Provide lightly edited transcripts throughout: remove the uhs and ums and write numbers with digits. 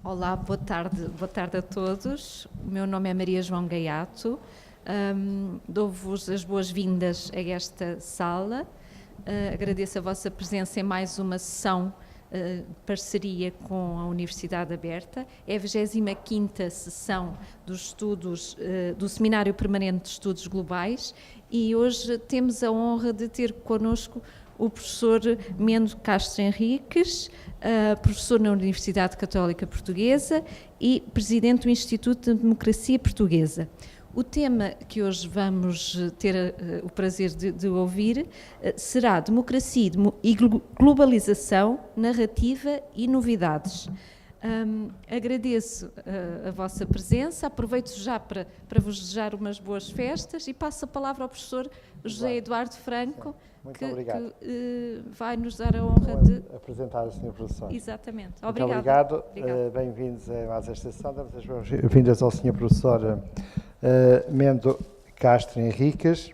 Olá, boa tarde a todos. O meu nome é Maria João Gaiato. Dou-vos as boas-vindas a esta sala. Agradeço a vossa presença em mais uma sessão de parceria com a Universidade Aberta. É a 25ª sessão dos estudos do Seminário Permanente de Estudos Globais e hoje temos a honra de ter connosco o professor Mendo Castro Henriques, professor na Universidade Católica Portuguesa e presidente do Instituto de Democracia Portuguesa. O tema que hoje vamos ter o prazer de ouvir será Democracia e Globalização, Narrativa e Novidades. Agradeço a vossa presença, aproveito já para vos desejar umas boas festas e passo a palavra ao professor José Eduardo Franco, que vai nos dar a honra de apresentar o Sr. Professor. Exatamente. Muito obrigado. Bem-vindos a mais esta sessão. Damos as boas-vindas ao Sr. Professor Mendo Castro Henriques,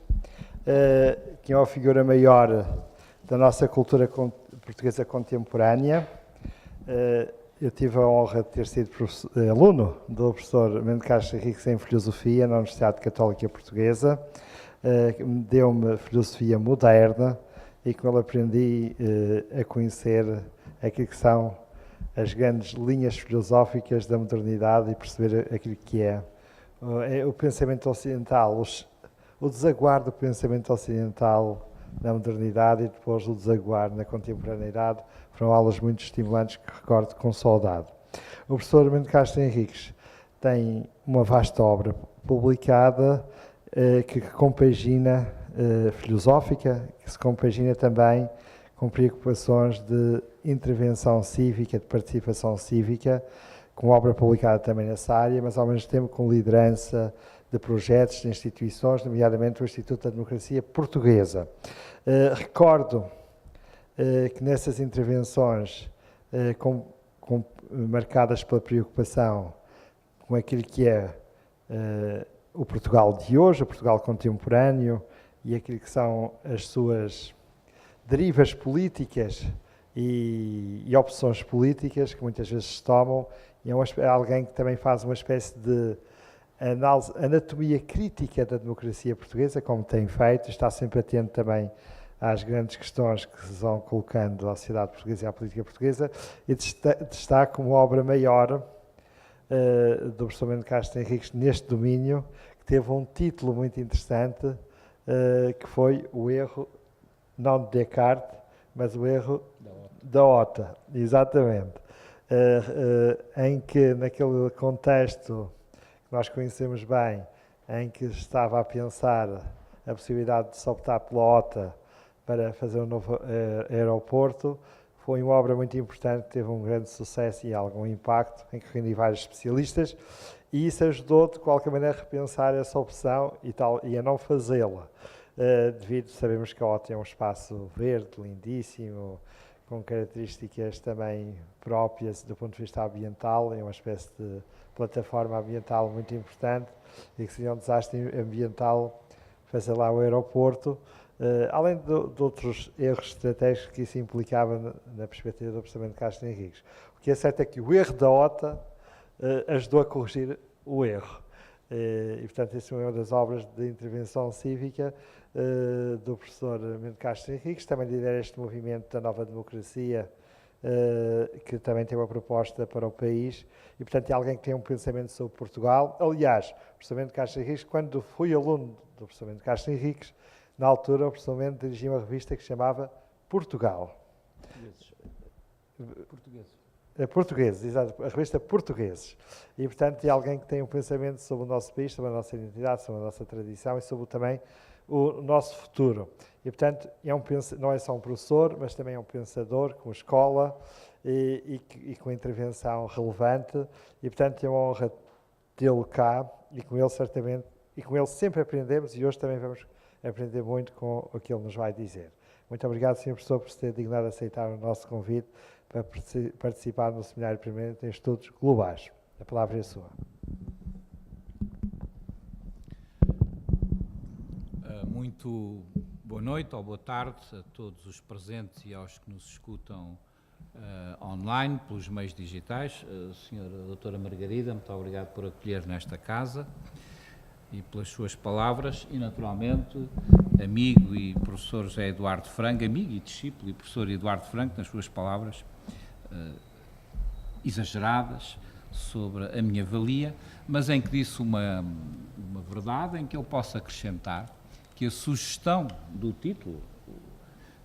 que é uma figura maior da nossa cultura portuguesa contemporânea. Eu tive a honra de ter sido aluno do professor Mendo Castro Henriques em Filosofia na Universidade Católica Portuguesa. Deu-me filosofia moderna e com ele aprendi a conhecer aquilo que são as grandes linhas filosóficas da modernidade e perceber aquilo que é o pensamento ocidental, o desaguar do pensamento ocidental na modernidade e depois o desaguar na contemporaneidade. Foram aulas muito estimulantes que recordo com saudade. O professor Mendo Castro Henriques tem uma vasta obra publicada que compagina filosófica, que se compagina também com preocupações de intervenção cívica, de participação cívica, com obra publicada também nessa área, mas ao mesmo tempo com liderança de projetos, de instituições, nomeadamente o Instituto da Democracia Portuguesa. Recordo que nessas intervenções, marcadas pela preocupação com aquilo que é o Portugal de hoje, o Portugal contemporâneo e aquilo que são as suas derivas políticas e opções políticas que muitas vezes se tomam, e é alguém que também faz uma espécie de análise, anatomia crítica da democracia portuguesa, como tem feito, está sempre atento também às grandes questões que se vão colocando à sociedade portuguesa e à política portuguesa, e destaco como obra maior do professor Mendo Castro Henriques neste domínio, que teve um título muito interessante, que foi o erro, não de Descartes, mas o erro da OTA, exatamente, em que naquele contexto que nós conhecemos bem, em que estava a pensar a possibilidade de se optar pela OTA para fazer um novo aeroporto, foi uma obra muito importante, teve um grande sucesso e algum impacto, em que reuni vários especialistas, e isso ajudou de qualquer maneira a repensar essa opção e a não fazê-la. Sabemos que a OTA é um espaço verde, lindíssimo, com características também próprias do ponto de vista ambiental, é uma espécie de plataforma ambiental muito importante, e que seria um desastre ambiental fazer lá o aeroporto, além de outros erros estratégicos que isso implicava na perspectiva do professor Mendo Castro Henriques. O que é certo é que o erro da OTA ajudou a corrigir o erro. E, portanto, essa é uma das obras de intervenção cívica do professor Mendo Castro Henriques, também lidera este movimento da nova democracia, que também tem uma proposta para o país, e, portanto, é alguém que tem um pensamento sobre Portugal. Aliás, o professor Mendo Castro Henriques, quando fui aluno do professor Mendo Castro Henriques, na altura, o professor Mendo dirigia uma revista que se chamava Portugal. Portugueses, exato, a revista Portugueses. E, portanto, é alguém que tem um pensamento sobre o nosso país, sobre a nossa identidade, sobre a nossa tradição e sobre também o nosso futuro. E, portanto, não é só um professor, mas também é um pensador com escola e com intervenção relevante. E, portanto, é uma honra tê-lo cá e com ele certamente, e com ele sempre aprendemos e hoje também vamos aprender muito com o que ele nos vai dizer. Muito obrigado, Sr. Professor, por se ter dignado a aceitar o nosso convite para participar no Seminário Permanente em Estudos Globais. A palavra é sua. Muito boa noite ou boa tarde a todos os presentes e aos que nos escutam online, pelos meios digitais. Senhora Doutora Margarida, muito obrigado por acolher nesta casa e pelas suas palavras, e naturalmente amigo e professor José Eduardo Franco, amigo e discípulo e professor Eduardo Franco, nas suas palavras exageradas sobre a minha valia, mas em que disse uma verdade, em que eu posso acrescentar que a sugestão do título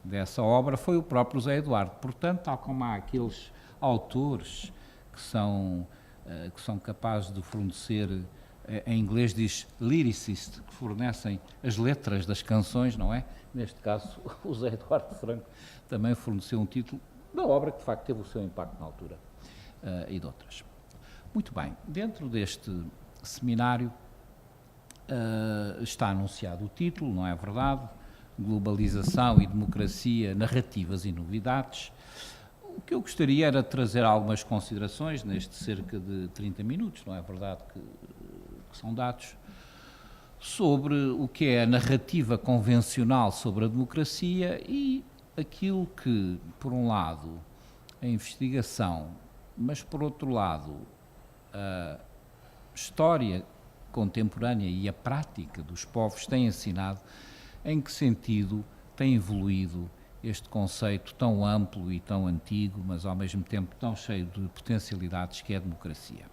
dessa obra foi o próprio José Eduardo. Portanto, tal como há aqueles autores que são capazes de fornecer, em inglês diz lyricist, que fornecem as letras das canções, não é? Neste caso, o José Eduardo Franco também forneceu um título da obra que de facto teve o seu impacto na altura, e de outras. Muito bem, dentro deste seminário está anunciado o título, não é verdade? Globalização e democracia, narrativas e novidades. O que eu gostaria era trazer algumas considerações neste cerca de 30 minutos, não é verdade, que são dados, sobre o que é a narrativa convencional sobre a democracia e aquilo que, por um lado, a investigação, mas por outro lado, a história contemporânea e a prática dos povos têm ensinado, em que sentido tem evoluído este conceito tão amplo e tão antigo, mas ao mesmo tempo tão cheio de potencialidades, que é a democracia.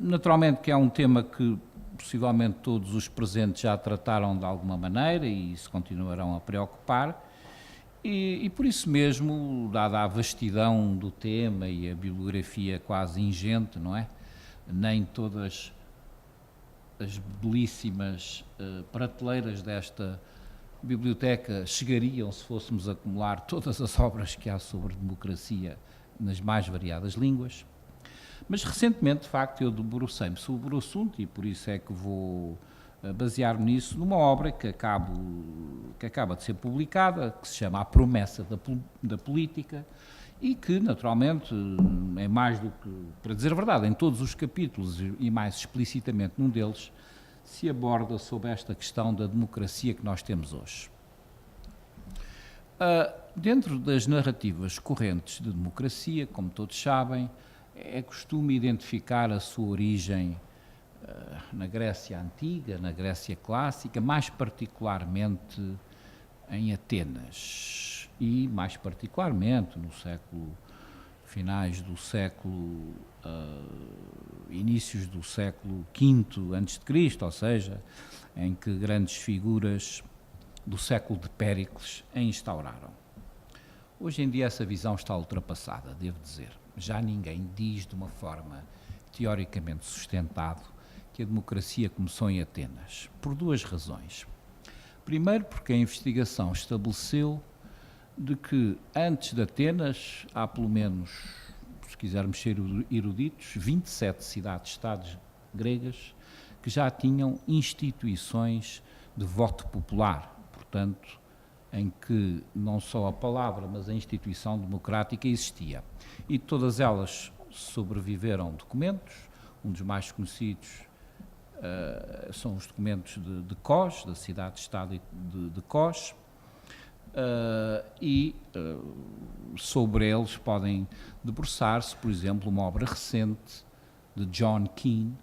Naturalmente que é um tema que possivelmente todos os presentes já trataram de alguma maneira e se continuarão a preocupar, e por isso mesmo, dada a vastidão do tema e a bibliografia quase ingente, não é? Nem todas as belíssimas prateleiras desta biblioteca chegariam se fôssemos acumular todas as obras que há sobre democracia nas mais variadas línguas. Mas recentemente, de facto, eu debrucei-me sobre o assunto e por isso é que vou basear-me nisso, numa obra que acaba de ser publicada, que se chama A Promessa da Política, e que, naturalmente, é mais do que, para dizer a verdade, em todos os capítulos e mais explicitamente num deles, se aborda sobre esta questão da democracia que nós temos hoje. Dentro das narrativas correntes de democracia, como todos sabem, é costume identificar a sua origem na Grécia Antiga, na Grécia Clássica, mais particularmente em Atenas e mais particularmente no finais do século, inícios do século V a.C., ou seja, em que grandes figuras do século de Péricles a instauraram. Hoje em dia essa visão está ultrapassada, devo dizer. Já ninguém diz de uma forma teoricamente sustentada que a democracia começou em Atenas, por duas razões. Primeiro, porque a investigação estabeleceu de que antes de Atenas há pelo menos, se quisermos ser eruditos, 27 cidades-estados gregas que já tinham instituições de voto popular, portanto, em que não só a palavra, mas a instituição democrática existia. E todas elas sobreviveram documentos, um dos mais conhecidos são os documentos de Kos, da cidade-estado de Kos, e sobre eles podem debruçar-se, por exemplo, uma obra recente de John Keane,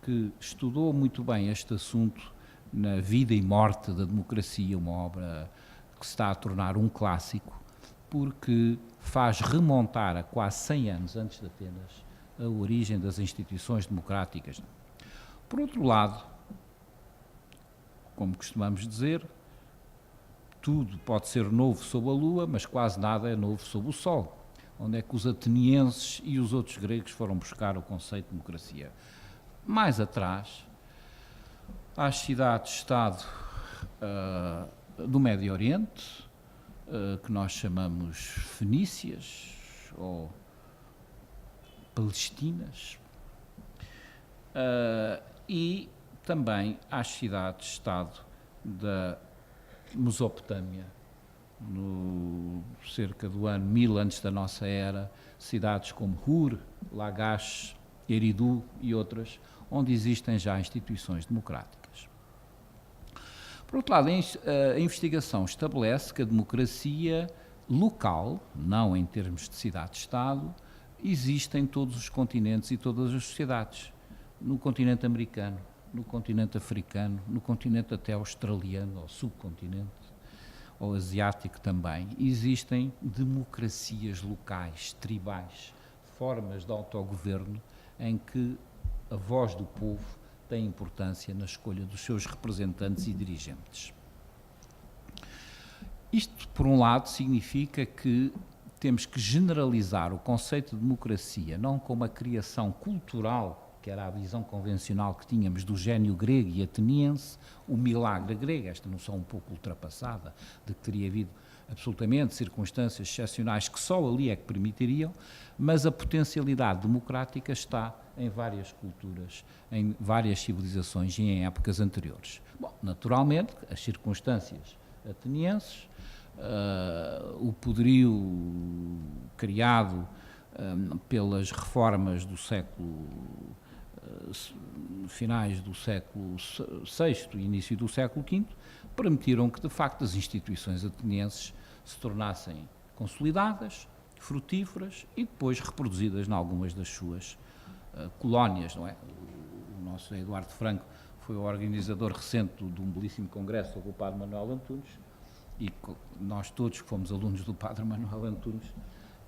que estudou muito bem este assunto na Vida e Morte da Democracia, uma obra que se está a tornar um clássico, porque faz remontar a quase 100 anos antes de Atenas a origem das instituições democráticas. Por outro lado, como costumamos dizer, tudo pode ser novo sob a lua, mas quase nada é novo sob o sol. Onde é que os atenienses e os outros gregos foram buscar o conceito de democracia? Mais atrás, às cidades-estado do Médio Oriente, que nós chamamos fenícias ou palestinas, e também às cidades-estado da Mesopotâmia, no cerca do ano 1000 antes da nossa era, cidades como Ur, Lagash, Eridu e outras, onde existem já instituições democráticas. Por outro lado, a investigação estabelece que a democracia local, não em termos de cidade-estado, existe em todos os continentes e todas as sociedades. No continente americano, no continente africano, no continente até australiano, ou subcontinente, ou asiático também, existem democracias locais, tribais, formas de autogoverno em que a voz do povo tem importância na escolha dos seus representantes e dirigentes. Isto, por um lado, significa que temos que generalizar o conceito de democracia, não como a criação cultural, que era a visão convencional que tínhamos do gênio grego e ateniense, o milagre grego, esta noção um pouco ultrapassada, de que teria havido absolutamente circunstâncias excepcionais que só ali é que permitiriam, mas a potencialidade democrática está em várias culturas, em várias civilizações e em épocas anteriores. Bom, naturalmente, as circunstâncias atenienses, o poderio criado pelas reformas do século, finais do século VI e início do século V, permitiram que, de facto, as instituições atenienses se tornassem consolidadas, frutíferas e depois reproduzidas em algumas das suas colónias, não é? O nosso Eduardo Franco foi o organizador recente de um belíssimo congresso sobre o Padre Manuel Antunes, e nós todos que fomos alunos do Padre Manuel Antunes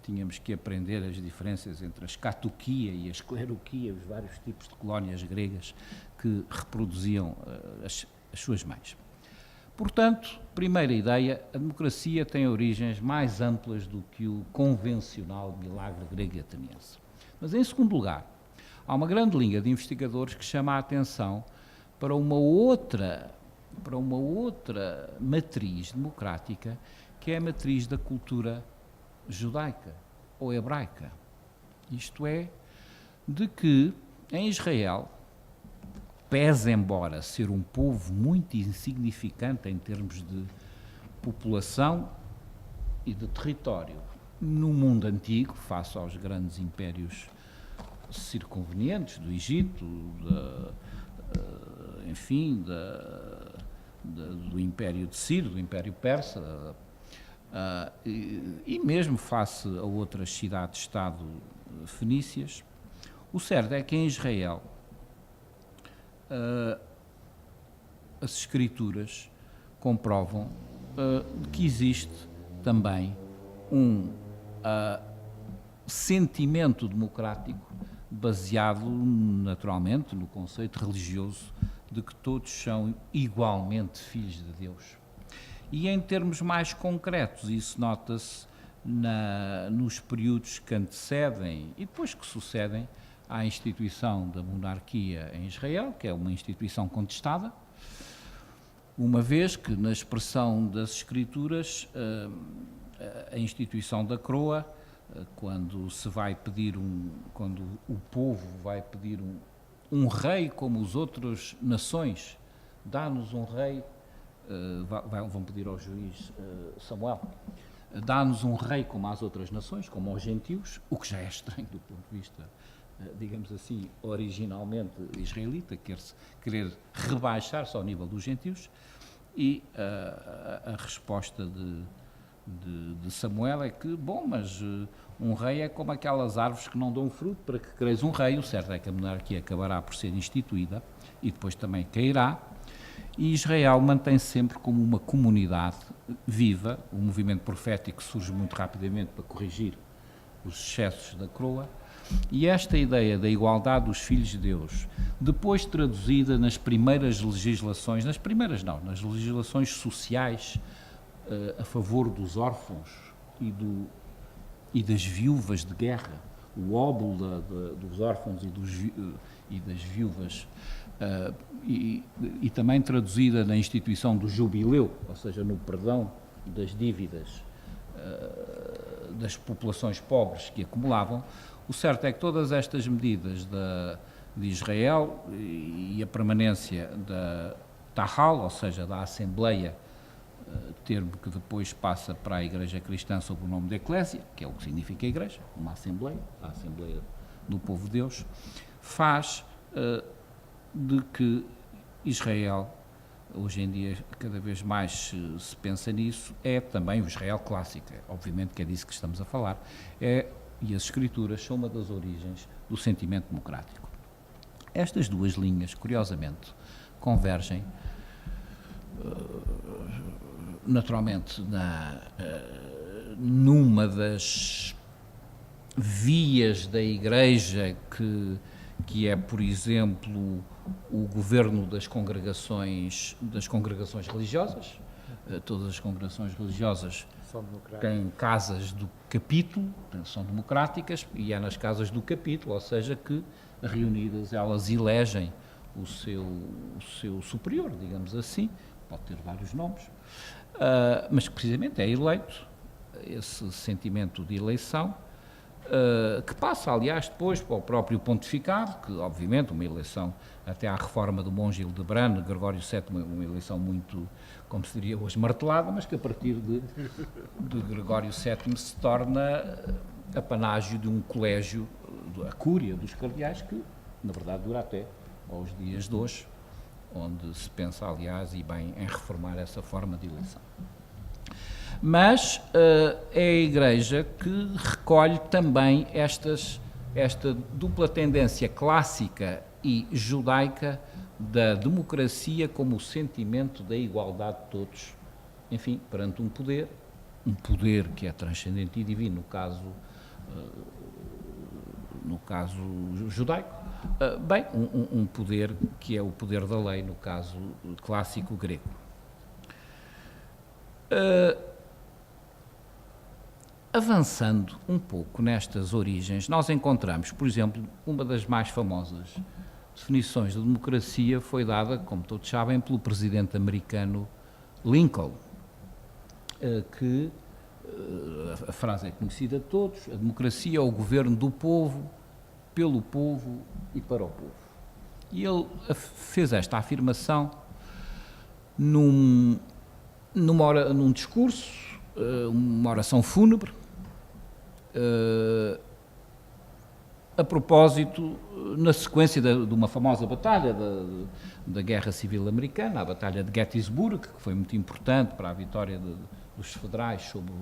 tínhamos que aprender as diferenças entre a escatoquia e a escleroquia, os vários tipos de colónias gregas que reproduziam as suas mães. Portanto, primeira ideia, a democracia tem origens mais amplas do que o convencional milagre grego e ateniense. Mas, em segundo lugar, há uma grande linha de investigadores que chama a atenção para uma outra matriz democrática, que é a matriz da cultura judaica ou hebraica. Isto é, de que em Israel, pese embora ser um povo muito insignificante em termos de população e de território, no mundo antigo, face aos grandes impérios circunvenientes do Egito, do Império de Ciro, do Império Persa, e mesmo face a outras cidades-estado fenícias, o certo é que em Israel as escrituras comprovam que existe também um sentimento democrático baseado naturalmente no conceito religioso de que todos são igualmente filhos de Deus. E em termos mais concretos, isso nota-se nos períodos que antecedem e depois que sucedem à instituição da monarquia em Israel, que é uma instituição contestada, uma vez que na expressão das escrituras a instituição da coroa, quando o povo vai pedir um rei como as outras nações, dá-nos um rei, vão pedir ao juiz Samuel, dá-nos um rei como as outras nações, como aos gentios, o que já é estranho do ponto de vista, digamos assim, originalmente israelita, querer rebaixar-se ao nível dos gentios, e a resposta de Samuel é que, bom, mas um rei é como aquelas árvores que não dão fruto para que quereis um rei. O certo é que a monarquia acabará por ser instituída e depois também cairá, e Israel mantém-se sempre como uma comunidade viva. O movimento profético surge muito rapidamente para corrigir os excessos da coroa, e esta ideia da igualdade dos filhos de Deus, depois traduzida nas primeiras legislações, nas legislações sociais a favor dos órfãos e das viúvas de guerra, o óbolo dos órfãos e das viúvas, e também traduzida na instituição do jubileu, ou seja, no perdão das dívidas das populações pobres que acumulavam. O certo é que todas estas medidas de Israel e a permanência da Tahal, ou seja, da Assembleia, termo que depois passa para a Igreja Cristã sob o nome de Eclésia, que é o que significa Igreja, uma Assembleia, a Assembleia do Povo de Deus, faz de que Israel hoje em dia cada vez mais se pensa nisso, é também o Israel clássico, obviamente que é disso que estamos a falar, e as escrituras são uma das origens do sentimento democrático. Estas duas linhas, curiosamente, convergem naturalmente numa das vias da Igreja que é, por exemplo, o governo das congregações religiosas. Todas as congregações religiosas têm casas do capítulo, são democráticas, e é nas casas do capítulo, ou seja, que reunidas elas elegem o seu superior, digamos assim, pode ter vários nomes, mas que precisamente é eleito, esse sentimento de eleição, que passa, aliás, depois para o próprio pontificado, que obviamente uma eleição até à reforma do monge Hildebrand, Gregório VII, uma eleição muito, como se diria hoje, martelada, mas que a partir de Gregório VII se torna apanágio de um colégio, a cúria dos cardeais, que na verdade dura até aos dias de hoje, onde se pensa, aliás, e bem, em reformar essa forma de eleição. Mas é a Igreja que recolhe também esta dupla tendência clássica e judaica da democracia como o sentimento da igualdade de todos, enfim, perante um poder que é transcendente e divino, no caso judaico, bem, um poder que é o poder da lei, no caso clássico grego. Avançando um pouco nestas origens, nós encontramos, por exemplo, uma das mais famosas definições de democracia foi dada, como todos sabem, pelo presidente americano Lincoln, que a frase é conhecida de todos: a democracia é o governo do povo, pelo povo e para o povo. E ele fez esta afirmação num discurso, uma oração fúnebre, a propósito, na sequência de uma famosa batalha da Guerra Civil Americana, a Batalha de Gettysburg, que foi muito importante para a vitória dos federais sobre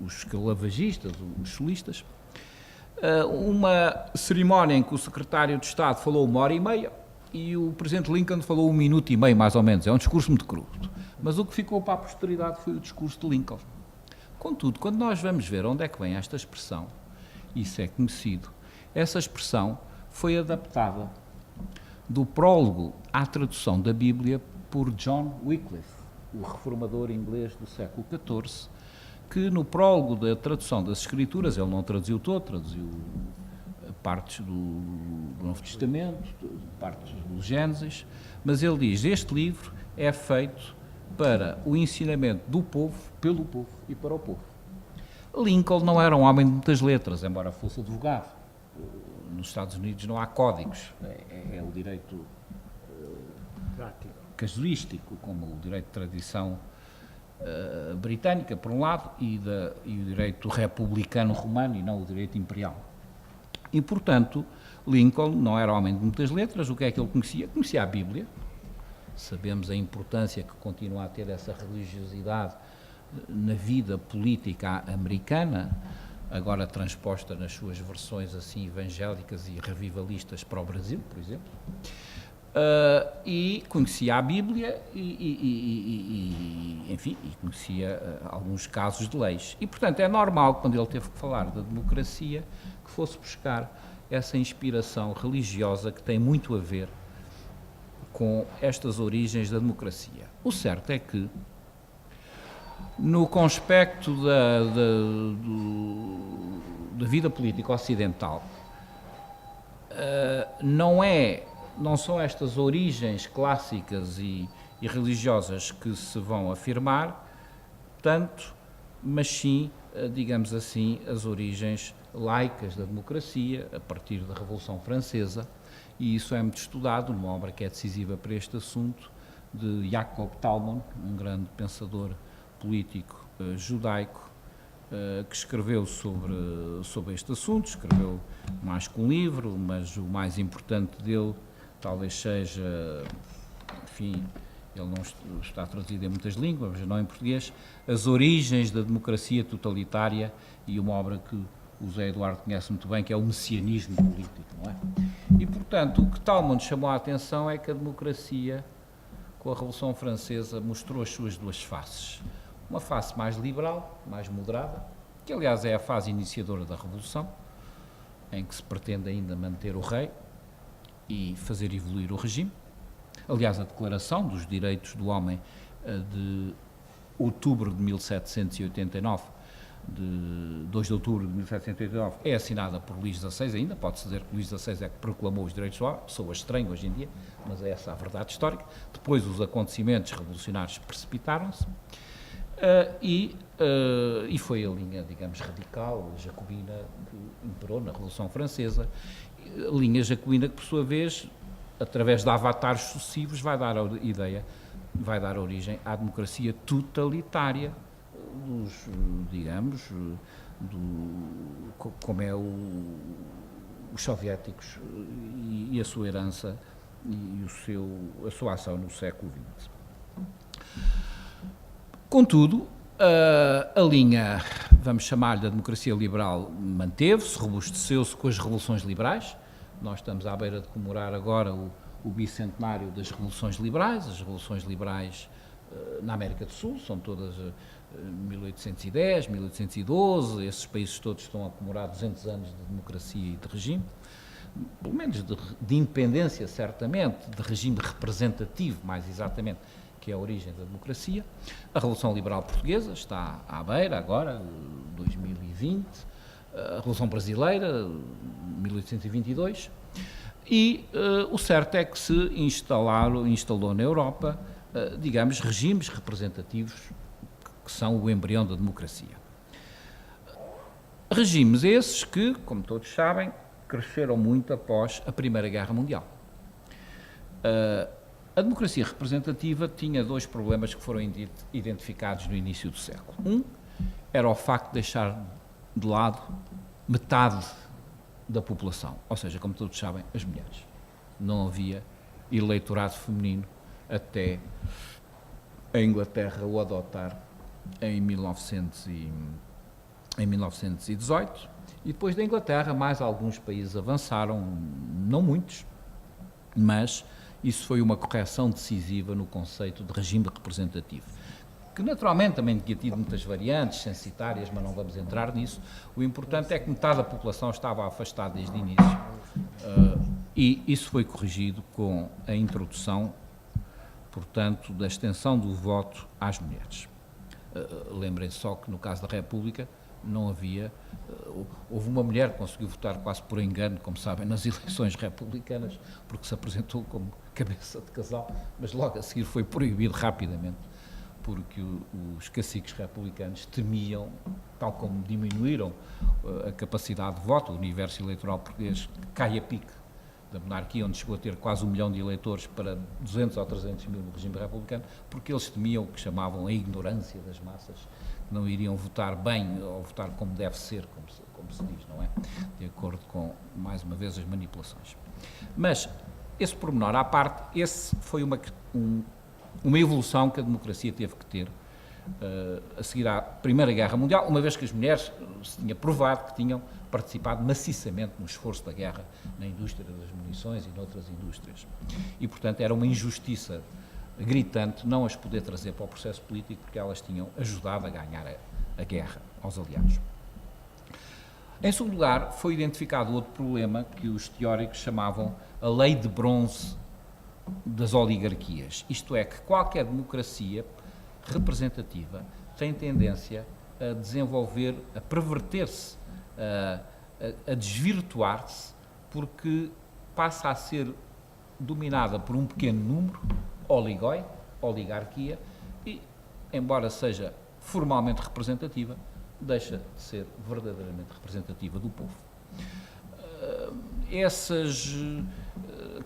os esclavagistas, os solistas. Uma cerimónia em que o secretário de Estado falou 1h30 e o presidente Lincoln falou 1 minuto e meio, mais ou menos. É um discurso muito curto. Mas o que ficou para a posteridade foi o discurso de Lincoln. Contudo, quando nós vamos ver onde é que vem esta expressão, isso é conhecido, essa expressão foi adaptada do prólogo à tradução da Bíblia por John Wycliffe, o reformador inglês do século XIV, que no prólogo da tradução das Escrituras, ele não traduziu todo, traduziu partes do Novo Testamento, partes do Gênesis, mas ele diz: este livro é feito para o ensinamento do povo, pelo povo e para o povo. Lincoln não era um homem de muitas letras, embora fosse advogado. Nos Estados Unidos não há códigos, é o direito casuístico, como o direito de tradição britânica, por um lado, e o direito republicano romano, e não o direito imperial. E, portanto, Lincoln não era homem de muitas letras. O que é que ele conhecia? Conhecia a Bíblia. Sabemos a importância que continua a ter essa religiosidade na vida política americana, agora transposta nas suas versões assim evangélicas e revivalistas para o Brasil, por exemplo. E conhecia a Bíblia enfim, conhecia alguns casos de leis. E, portanto, é normal, quando ele teve que falar da democracia, que fosse buscar essa inspiração religiosa que tem muito a ver com estas origens da democracia. O certo é que, no conspecto da vida política ocidental, não são estas origens clássicas e religiosas que se vão afirmar tanto, mas sim, digamos assim, as origens laicas da democracia, a partir da Revolução Francesa, e isso é muito estudado numa obra que é decisiva para este assunto, de Jacob Talmon, um grande pensador político judaico, que escreveu sobre este assunto. Escreveu mais que um livro, mas o mais importante dele talvez seja, enfim, ele não está traduzido em muitas línguas, mas não em português, As Origens da Democracia Totalitária, e uma obra que o José Eduardo conhece muito bem, que é o Messianismo Político, não é? E, portanto, o que Talmont chamou a atenção é que a democracia, com a Revolução Francesa, mostrou as suas duas faces. Uma face mais liberal, mais moderada, que aliás é a fase iniciadora da Revolução, em que se pretende ainda manter o rei e fazer evoluir o regime. Aliás, a Declaração dos Direitos do Homem de outubro de 1789, de 2 de outubro de 1789, é assinada por Luís XVI ainda, pode-se dizer que Luís XVI é que proclamou os direitos do homem, soa estranho hoje em dia, mas é essa a verdade histórica. Depois os acontecimentos revolucionários precipitaram-se, e foi a linha, digamos, radical, jacobina, que imperou na Revolução Francesa, a linha jacobina que, por sua vez, através de avatares sucessivos, vai dar origem à democracia totalitária dos, digamos, como é os soviéticos e a sua herança e a sua ação no século XX. Contudo, a linha, vamos chamar-lhe da democracia liberal, manteve-se, robusteceu-se com as revoluções liberais. Nós estamos à beira de comemorar agora o bicentenário das revoluções liberais. As revoluções liberais na América do Sul são todas 1810, 1812, esses países todos estão a comemorar 200 anos de democracia e de regime, pelo menos de independência, certamente, de regime representativo, mais exatamente, que é a origem da democracia. A Revolução Liberal Portuguesa está à beira agora, 2020, a Revolução Brasileira, 1822, e o certo é que se instalou na Europa, digamos, regimes representativos que são o embrião da democracia. Regimes esses que, como todos sabem, cresceram muito após a Primeira Guerra Mundial. A democracia representativa tinha dois problemas que foram identificados no início do século. Um era o facto de deixar de lado metade da população, ou seja, como todos sabem, as mulheres. Não havia eleitorado feminino até a Inglaterra o adotar em 1918, e depois da Inglaterra mais alguns países avançaram, não muitos, mas isso foi uma correção decisiva no conceito de regime representativo, que naturalmente também tinha tido muitas variantes censitárias, mas não vamos entrar nisso. O importante é que metade da população estava afastada desde o início, e isso foi corrigido com a introdução, portanto, da extensão do voto às mulheres. Lembrem-se só que no caso da República não havia, houve uma mulher que conseguiu votar quase por engano, como sabem, nas eleições republicanas, porque se apresentou como cabeça de casal, mas logo a seguir foi proibido rapidamente, porque os caciques republicanos temiam, tal como diminuíram a capacidade de voto, o universo eleitoral português cai a pique da monarquia, onde chegou a ter quase 1 milhão de eleitores para 200 ou 300 mil no regime republicano, porque eles temiam o que chamavam a ignorância das massas, que não iriam votar bem ou votar como deve ser, como se diz, não é? De acordo com, mais uma vez, as manipulações. Mas, esse pormenor à parte, esse foi uma evolução que a democracia teve que ter a seguir à Primeira Guerra Mundial, uma vez que as mulheres se tinha provado que tinham participado maciçamente no esforço da guerra na indústria das munições e noutras indústrias. E, portanto, era uma injustiça gritante não as poder trazer para o processo político, porque elas tinham ajudado a ganhar a guerra aos aliados. Em segundo lugar, foi identificado outro problema que os teóricos chamavam a lei de bronze das oligarquias. Isto é, que qualquer democracia representativa tem tendência a desenvolver, a perverter-se, a desvirtuar-se, porque passa a ser dominada por um pequeno número, oligarquia, e, embora seja formalmente representativa, deixa de ser verdadeiramente representativa do povo. Essas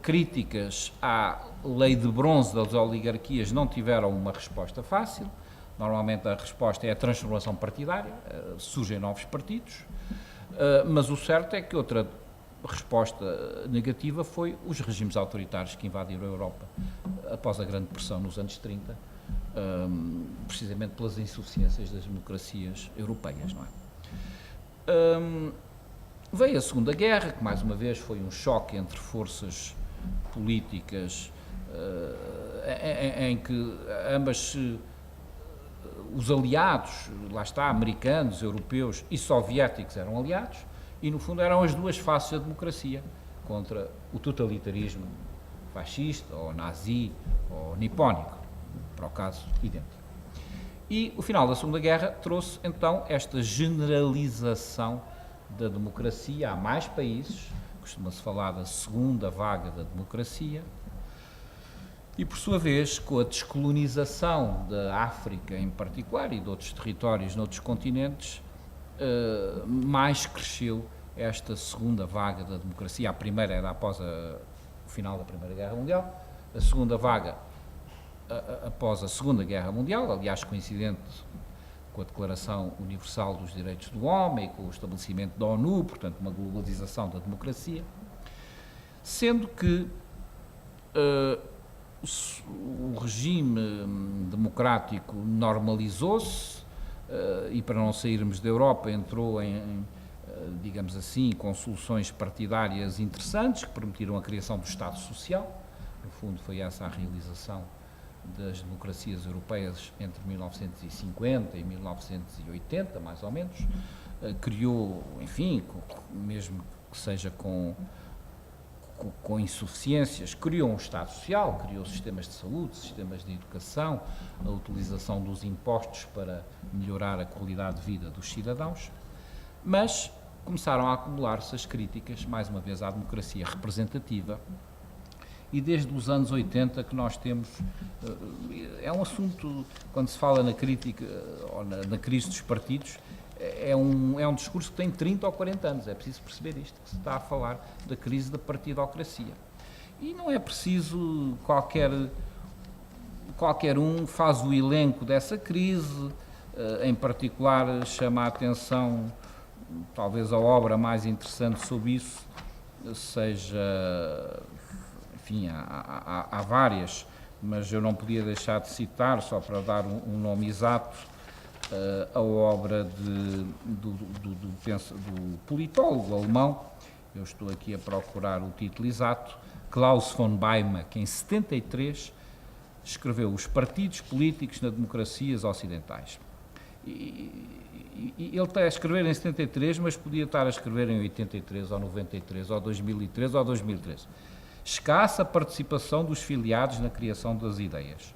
críticas à lei de bronze das oligarquias não tiveram uma resposta fácil. Normalmente a resposta é a transformação partidária, surgem novos partidos, mas o certo é que outra resposta negativa foi os regimes autoritários que invadiram a Europa após a Grande Depressão nos anos 30, precisamente pelas insuficiências das democracias europeias, não é? Veio a Segunda Guerra, que mais uma vez foi um choque entre forças políticas em que ambas, os aliados, lá está, americanos, europeus e soviéticos eram aliados, e no fundo eram as duas faces da democracia contra o totalitarismo fascista, ou nazi, ou nipónico, para o caso idêntico. E o final da Segunda Guerra trouxe então esta generalização da democracia a mais países, costuma-se falar da segunda vaga da democracia, e por sua vez, com a descolonização da África em particular e de outros territórios noutros continentes, mais cresceu esta segunda vaga da democracia. A primeira era após o final da Primeira Guerra Mundial, a segunda vaga após a Segunda Guerra Mundial, aliás coincidente com a Declaração Universal dos Direitos do Homem e com o estabelecimento da ONU, portanto uma globalização da democracia, sendo que o regime democrático normalizou-se e, para não sairmos da Europa, entrou digamos assim, com soluções partidárias interessantes que permitiram a criação do Estado Social. No fundo, foi essa a realização das democracias europeias entre 1950 e 1980, mais ou menos. Criou, enfim, mesmo que seja com insuficiências, criou um Estado Social, criou sistemas de saúde, sistemas de educação, a utilização dos impostos para melhorar a qualidade de vida dos cidadãos, mas começaram a acumular-se as críticas, mais uma vez, à democracia representativa, e desde os anos 80 que nós temos, é um assunto, quando se fala na crítica, ou na crise dos partidos, é um discurso que tem 30 ou 40 anos, é preciso perceber isto, que se está a falar da crise da partidocracia. E não é preciso qualquer um faz o elenco dessa crise, em particular chama a atenção, talvez a obra mais interessante sobre isso seja, enfim, há várias, mas eu não podia deixar de citar, só para dar um nome exato, a obra do politólogo alemão, eu estou aqui a procurar o título exato, Klaus von Weimar, que em 73 escreveu Os Partidos Políticos nas Democracias Ocidentais. E ele está a escrever em 73, mas podia estar a escrever em 83, ou 93, ou 2003, ou 2013. Escassa participação dos filiados na criação das ideias.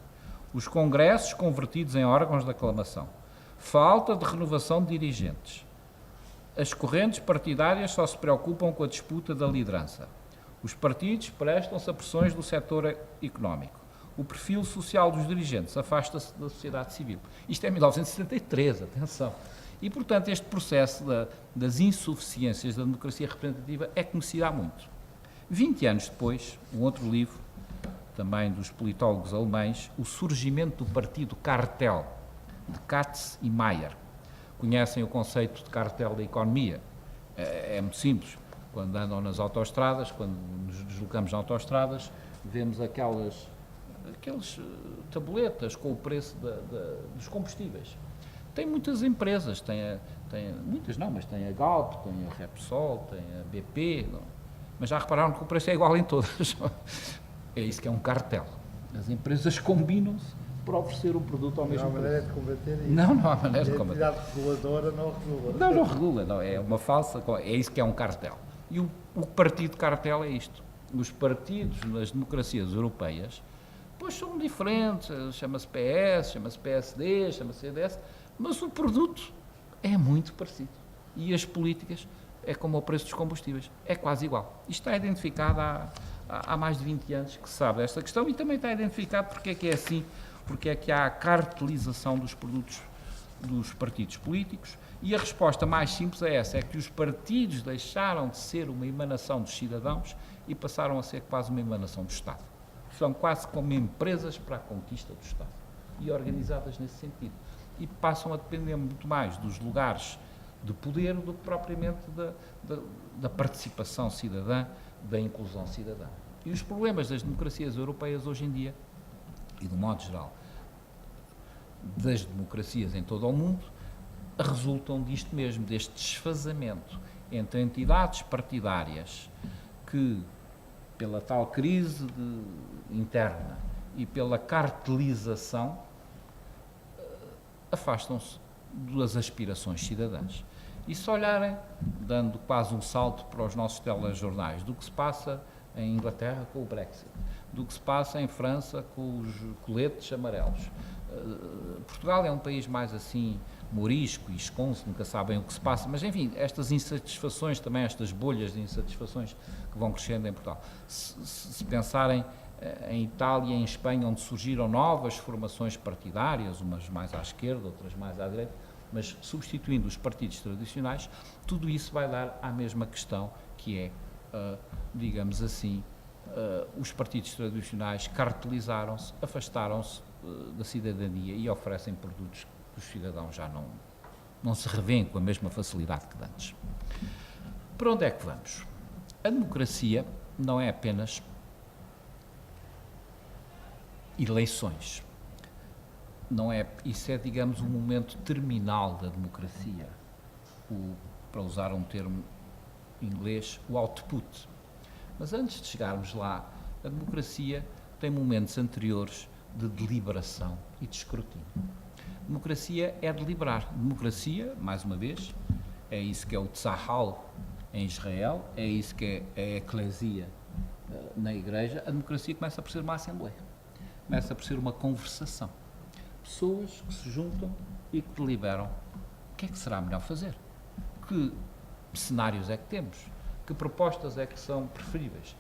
Os congressos convertidos em órgãos de aclamação. Falta de renovação de dirigentes. As correntes partidárias só se preocupam com a disputa da liderança. Os partidos prestam-se a pressões do setor económico. O perfil social dos dirigentes afasta-se da sociedade civil. Isto é 1973, atenção. E, portanto, este processo das insuficiências da democracia representativa é conhecido há muito. 20 anos depois, um outro livro, também dos politólogos alemães, O Surgimento do Partido Cartel, de Katz e Mayer. Conhecem o conceito de cartel da economia? É muito simples. Quando andam nas autoestradas, quando nos deslocamos nas autoestradas, vemos aquelas tabuletas com o preço dos combustíveis. Tem muitas empresas, muitas não, mas tem a Galp, tem a Repsol, tem a BP, não. Mas já repararam que o preço é igual em todas. É isso que é um cartel. As empresas combinam-se para oferecer um produto ao mesmo preço. Não há maneira de combater isso. Não há maneira de combater. A entidade reguladora não regula. Não regula, não, é uma falsa, é isso que é um cartel. E o partido cartel é isto. Os partidos nas democracias europeias, pois são diferentes, chama-se PS, chama-se PSD, chama-se CDS, mas o produto é muito parecido. E as políticas é como o preço dos combustíveis, é quase igual. Isto está identificado há mais de 20 anos que se sabe esta questão e também está identificado porque é que é assim, porque é que há a cartelização dos produtos dos partidos políticos e a resposta mais simples é essa, é que os partidos deixaram de ser uma emanação dos cidadãos e passaram a ser quase uma emanação do Estado. São quase como empresas para a conquista do Estado e organizadas nesse sentido. E passam a depender muito mais dos lugares de poder do que propriamente da participação cidadã, da inclusão cidadã. E os problemas das democracias europeias hoje em dia, e do modo geral, das democracias em todo o mundo, resultam disto mesmo, deste desfazamento entre entidades partidárias que, pela tal crise interna e pela cartelização, afastam-se das aspirações cidadãs. E se olharem, dando quase um salto para os nossos telejornais, do que se passa em Inglaterra com o Brexit, do que se passa em França com os coletes amarelos. Portugal é um país mais assim, morisco e esconso, nunca sabem o que se passa, mas enfim, estas insatisfações também, estas bolhas de insatisfações que vão crescendo em Portugal. Se pensarem em Itália e em Espanha, onde surgiram novas formações partidárias, umas mais à esquerda, outras mais à direita, mas substituindo os partidos tradicionais, tudo isso vai dar à mesma questão, que é, digamos assim, os partidos tradicionais cartelizaram-se, afastaram-se da cidadania e oferecem produtos que os cidadãos já não se revêem com a mesma facilidade que antes. Para onde é que vamos? A democracia não é apenas eleições. Não é, isso é, digamos, um momento terminal da democracia. Para usar um termo inglês, o output. Mas antes de chegarmos lá, a democracia tem momentos anteriores de deliberação e de escrutínio. Democracia é deliberar. Democracia, mais uma vez, é isso que é o Tzahal em Israel, é isso que é a eclesia na igreja. A democracia começa por ser uma assembleia, começa por ser uma conversação. Pessoas que se juntam e que deliberam o que é que será melhor fazer, que cenários é que temos, que propostas é que são preferíveis.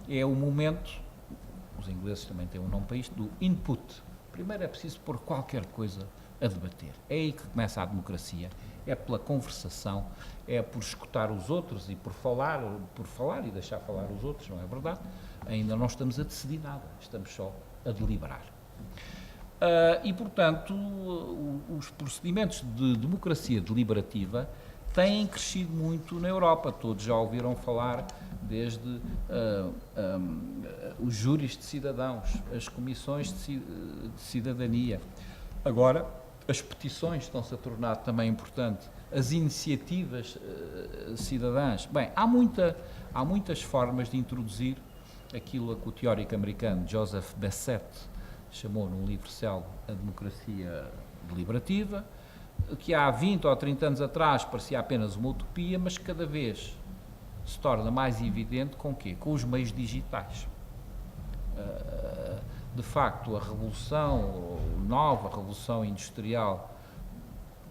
É o momento, os ingleses também têm um nome para isto, do input. Primeiro é preciso pôr qualquer coisa a debater. É aí que começa a democracia, é pela conversação, é por escutar os outros e por falar e deixar falar os outros, não é verdade? Ainda não estamos a decidir nada, estamos só a deliberar. E, portanto, os procedimentos de democracia deliberativa têm crescido muito na Europa. Todos já ouviram falar desde os júris de cidadãos, as comissões de cidadania. Agora, as petições estão-se a tornar também importante, as iniciativas cidadãs. Bem, há muitas formas de introduzir aquilo a que o teórico americano Joseph Bessett chamou num livro célebre a democracia deliberativa, que há 20 ou 30 anos atrás parecia apenas uma utopia, mas cada vez se torna mais evidente com o quê? Com os meios digitais. De facto, a revolução nova, a revolução industrial,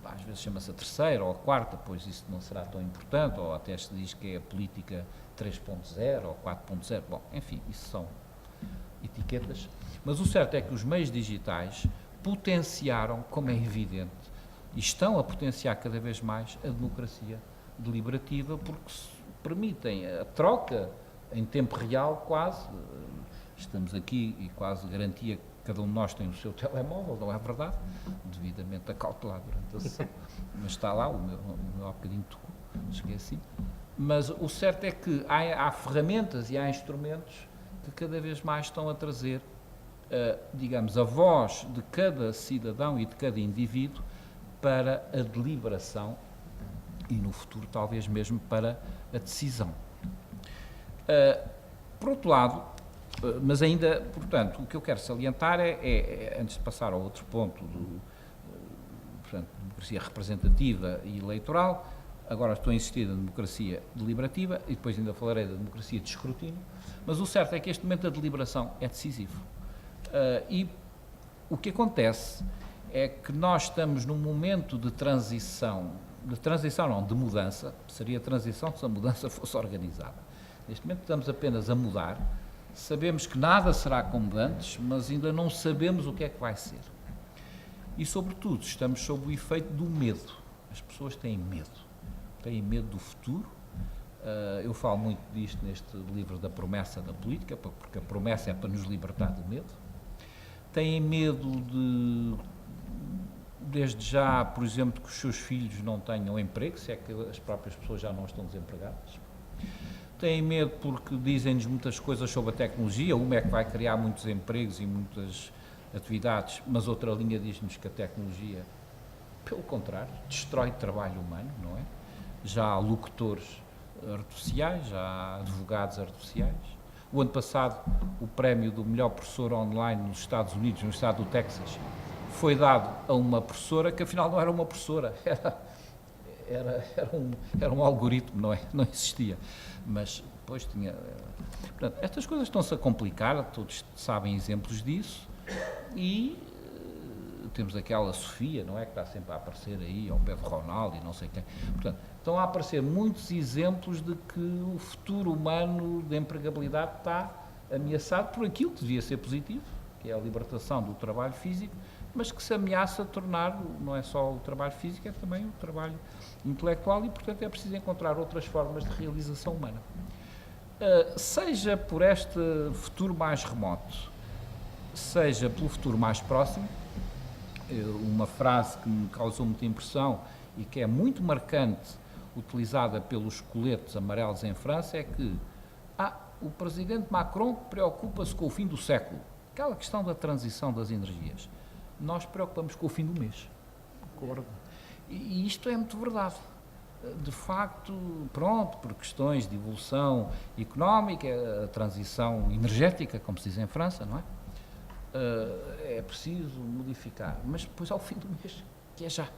às vezes chama-se a terceira ou a quarta, pois isso não será tão importante, ou até se diz que é a política 3.0 ou 4.0, bom, enfim, isso são etiquetas, mas o certo é que os meios digitais potenciaram, como é evidente, e estão a potenciar cada vez mais a democracia deliberativa, porque permitem a troca em tempo real quase. Estamos aqui e quase garantia que cada um de nós tem o seu telemóvel, não é verdade? Devidamente acautelado durante a sessão, mas está lá, o meu há bocadinho tocou, cheguei assim. Mas o certo é que há ferramentas e há instrumentos que cada vez mais estão a trazer, digamos, a voz de cada cidadão e de cada indivíduo para a deliberação e, no futuro, talvez mesmo para a decisão. Por outro lado, mas ainda, portanto, o que eu quero salientar antes de passar ao outro ponto, portanto, democracia representativa e eleitoral, agora estou a insistir na democracia deliberativa e depois ainda falarei da democracia de escrutínio, mas o certo é que este momento da deliberação é decisivo. E o que acontece é que nós estamos num momento de transição não, de mudança, seria transição se a mudança fosse organizada. Neste momento estamos apenas a mudar, sabemos que nada será como antes, mas ainda não sabemos o que é que vai ser. E, sobretudo, estamos sob o efeito do medo. As pessoas têm medo do futuro. Eu falo muito disto neste livro da promessa da política, porque a promessa é para nos libertar do medo. Têm medo desde já, por exemplo, que os seus filhos não tenham emprego, se é que as próprias pessoas já não estão desempregadas. Têm medo porque dizem-nos muitas coisas sobre a tecnologia, uma é que vai criar muitos empregos e muitas atividades, mas outra linha diz-nos que a tecnologia, pelo contrário, destrói trabalho humano, não é? Já há locutores artificiais, já há advogados artificiais. O ano passado, o prémio do melhor professor online nos Estados Unidos, no estado do Texas, foi dado a uma professora que afinal não era uma professora, era um algoritmo, não é? Não existia. Mas depois tinha... Portanto, estas coisas estão-se a complicar, todos sabem exemplos disso, e temos aquela Sofia, não é? Que está sempre a aparecer aí, ao pé de Ronaldo e não sei quem. Portanto, estão a aparecer muitos exemplos de que o futuro humano de empregabilidade está ameaçado por aquilo que devia ser positivo, que é a libertação do trabalho físico, mas que se ameaça tornar, não é só o trabalho físico, é também o trabalho intelectual e, portanto, é preciso encontrar outras formas de realização humana. Seja por este futuro mais remoto, seja pelo futuro mais próximo, uma frase que me causou muita impressão e que é muito marcante, utilizada pelos coletes amarelos em França, é que o presidente Macron preocupa-se com o fim do século, aquela questão da transição das energias. Nós preocupamos com o fim do mês. Concordo. E isto é muito verdade. De facto, pronto, por questões de evolução económica, a transição energética, como se diz em França, não é? É preciso modificar, mas depois ao fim do mês, que é já.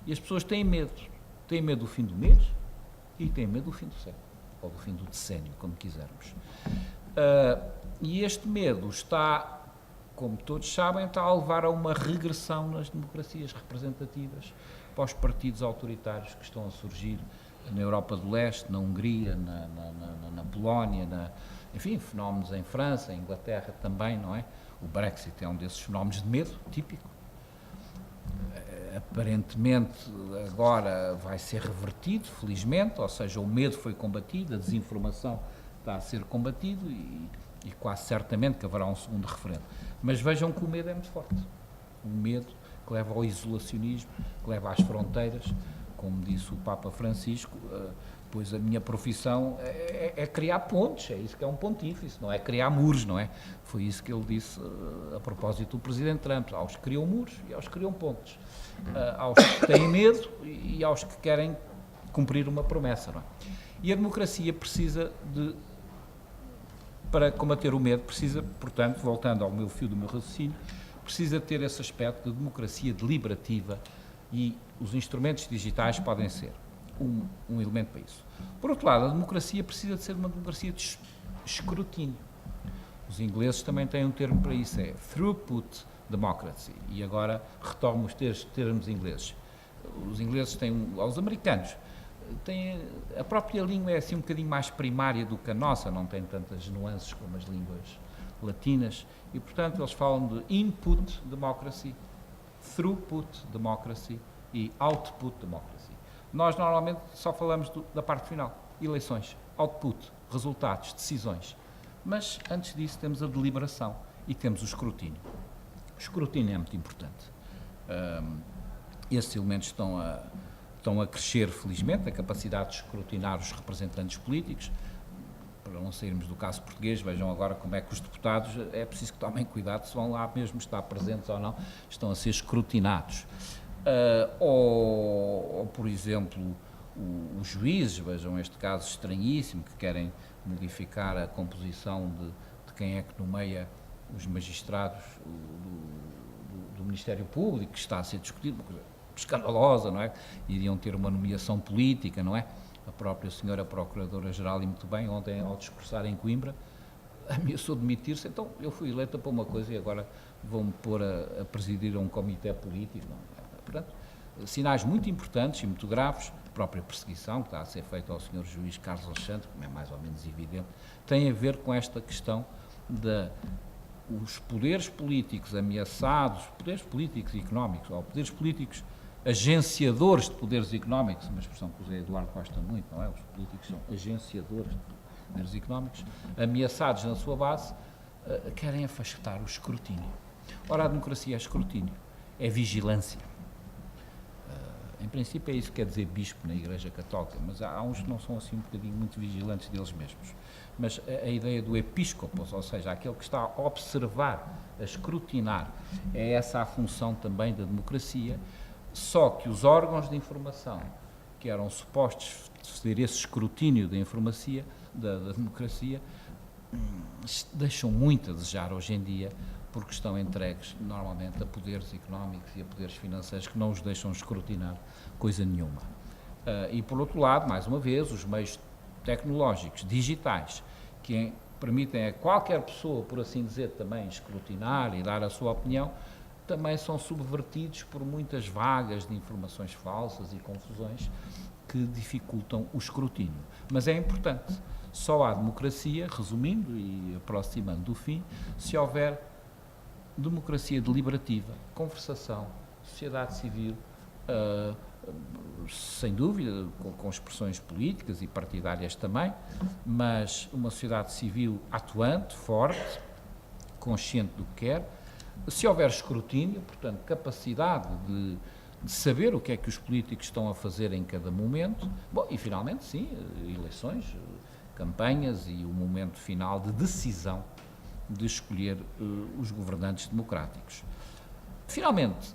E as pessoas têm medo do fim do mês e têm medo do fim do século, ou do fim do decénio, como quisermos. E este medo está, como todos sabem, está a levar a uma regressão nas democracias representativas para os partidos autoritários que estão a surgir na Europa do Leste, na Hungria, na Polónia, enfim, fenómenos em França, em Inglaterra também, não é? O Brexit é um desses fenómenos de medo típico. Aparentemente agora vai ser revertido, felizmente, ou seja, o medo foi combatido, a desinformação está a ser combatido e quase certamente que haverá um segundo referendo. Mas vejam que o medo é muito forte. O medo que leva ao isolacionismo, que leva às fronteiras, como disse o Papa Francisco, pois a minha profissão é criar pontes, é isso que é um pontífice, não é criar muros, não é? Foi isso que ele disse a propósito do Presidente Trump, aos que criam muros e aos que criam pontes, aos que têm medo e aos que querem cumprir uma promessa, não é? E a democracia precisa para combater o medo, precisa, portanto, voltando ao meu fio do meu raciocínio, precisa ter esse aspecto de democracia deliberativa e os instrumentos digitais podem ser um elemento para isso. Por outro lado, a democracia precisa de ser uma democracia de escrutínio. Os ingleses também têm um termo para isso, é throughput democracy, e agora retomo os termos ingleses. Os ingleses têm, aos americanos, a própria língua é assim um bocadinho mais primária do que a nossa, não tem tantas nuances como as línguas latinas, e portanto eles falam de input democracy, throughput democracy e output democracy. Nós normalmente só falamos da parte final, eleições, output, resultados, decisões. Mas antes disso temos a deliberação e temos o escrutínio. O escrutínio é muito importante. Esses elementos estão a crescer, felizmente, a capacidade de escrutinar os representantes políticos. Para não sairmos do caso português, vejam agora como é que os deputados, é preciso que tomem cuidado se vão lá mesmo estar presentes ou não, estão a ser escrutinados. Ou, por exemplo, os juízes, vejam este caso estranhíssimo, que querem modificar a composição de quem é que nomeia os magistrados do Ministério Público, que está a ser discutido, uma coisa escandalosa, não é? Iriam ter uma nomeação política, não é? A própria senhora Procuradora-Geral, e muito bem, ontem, ao discursar em Coimbra, ameaçou demitir-se. Então, eu fui eleita para uma coisa e agora vou-me pôr a presidir um comitê político, não é? Portanto, sinais muito importantes e muito graves, a própria perseguição que está a ser feita ao Sr. Juiz Carlos Alexandre, como é mais ou menos evidente, tem a ver com esta questão os poderes políticos ameaçados, poderes políticos e económicos, ou poderes políticos agenciadores de poderes económicos, uma expressão que o José Eduardo gosta muito, não é? Os políticos são agenciadores de poderes económicos, ameaçados na sua base, querem afastar o escrutínio. Ora, a democracia é escrutínio, é vigilância. Em princípio é isso que quer dizer bispo na Igreja Católica, mas há uns que não são assim um bocadinho muito vigilantes deles mesmos. Mas a ideia do episcopos, ou seja, aquele que está a observar, a escrutinar, é essa a função também da democracia, só que os órgãos de informação que eram supostos fazer esse escrutínio da democracia, deixam muito a desejar hoje em dia, porque estão entregues normalmente a poderes económicos e a poderes financeiros que não os deixam escrutinar coisa nenhuma. E por outro lado, mais uma vez, os meios tecnológicos, digitais, que permitem a qualquer pessoa, por assim dizer, também escrutinar e dar a sua opinião, também são subvertidos por muitas vagas de informações falsas e confusões que dificultam o escrutínio. Mas é importante, só há democracia, resumindo e aproximando do fim, se houver democracia deliberativa, conversação, sociedade civil, sem dúvida, com expressões políticas e partidárias também, mas uma sociedade civil atuante, forte, consciente do que quer. Se houver escrutínio, portanto, capacidade de saber o que é que os políticos estão a fazer em cada momento, bom, e finalmente, sim, eleições, campanhas e o momento final de decisão de escolher os governantes democráticos. Finalmente,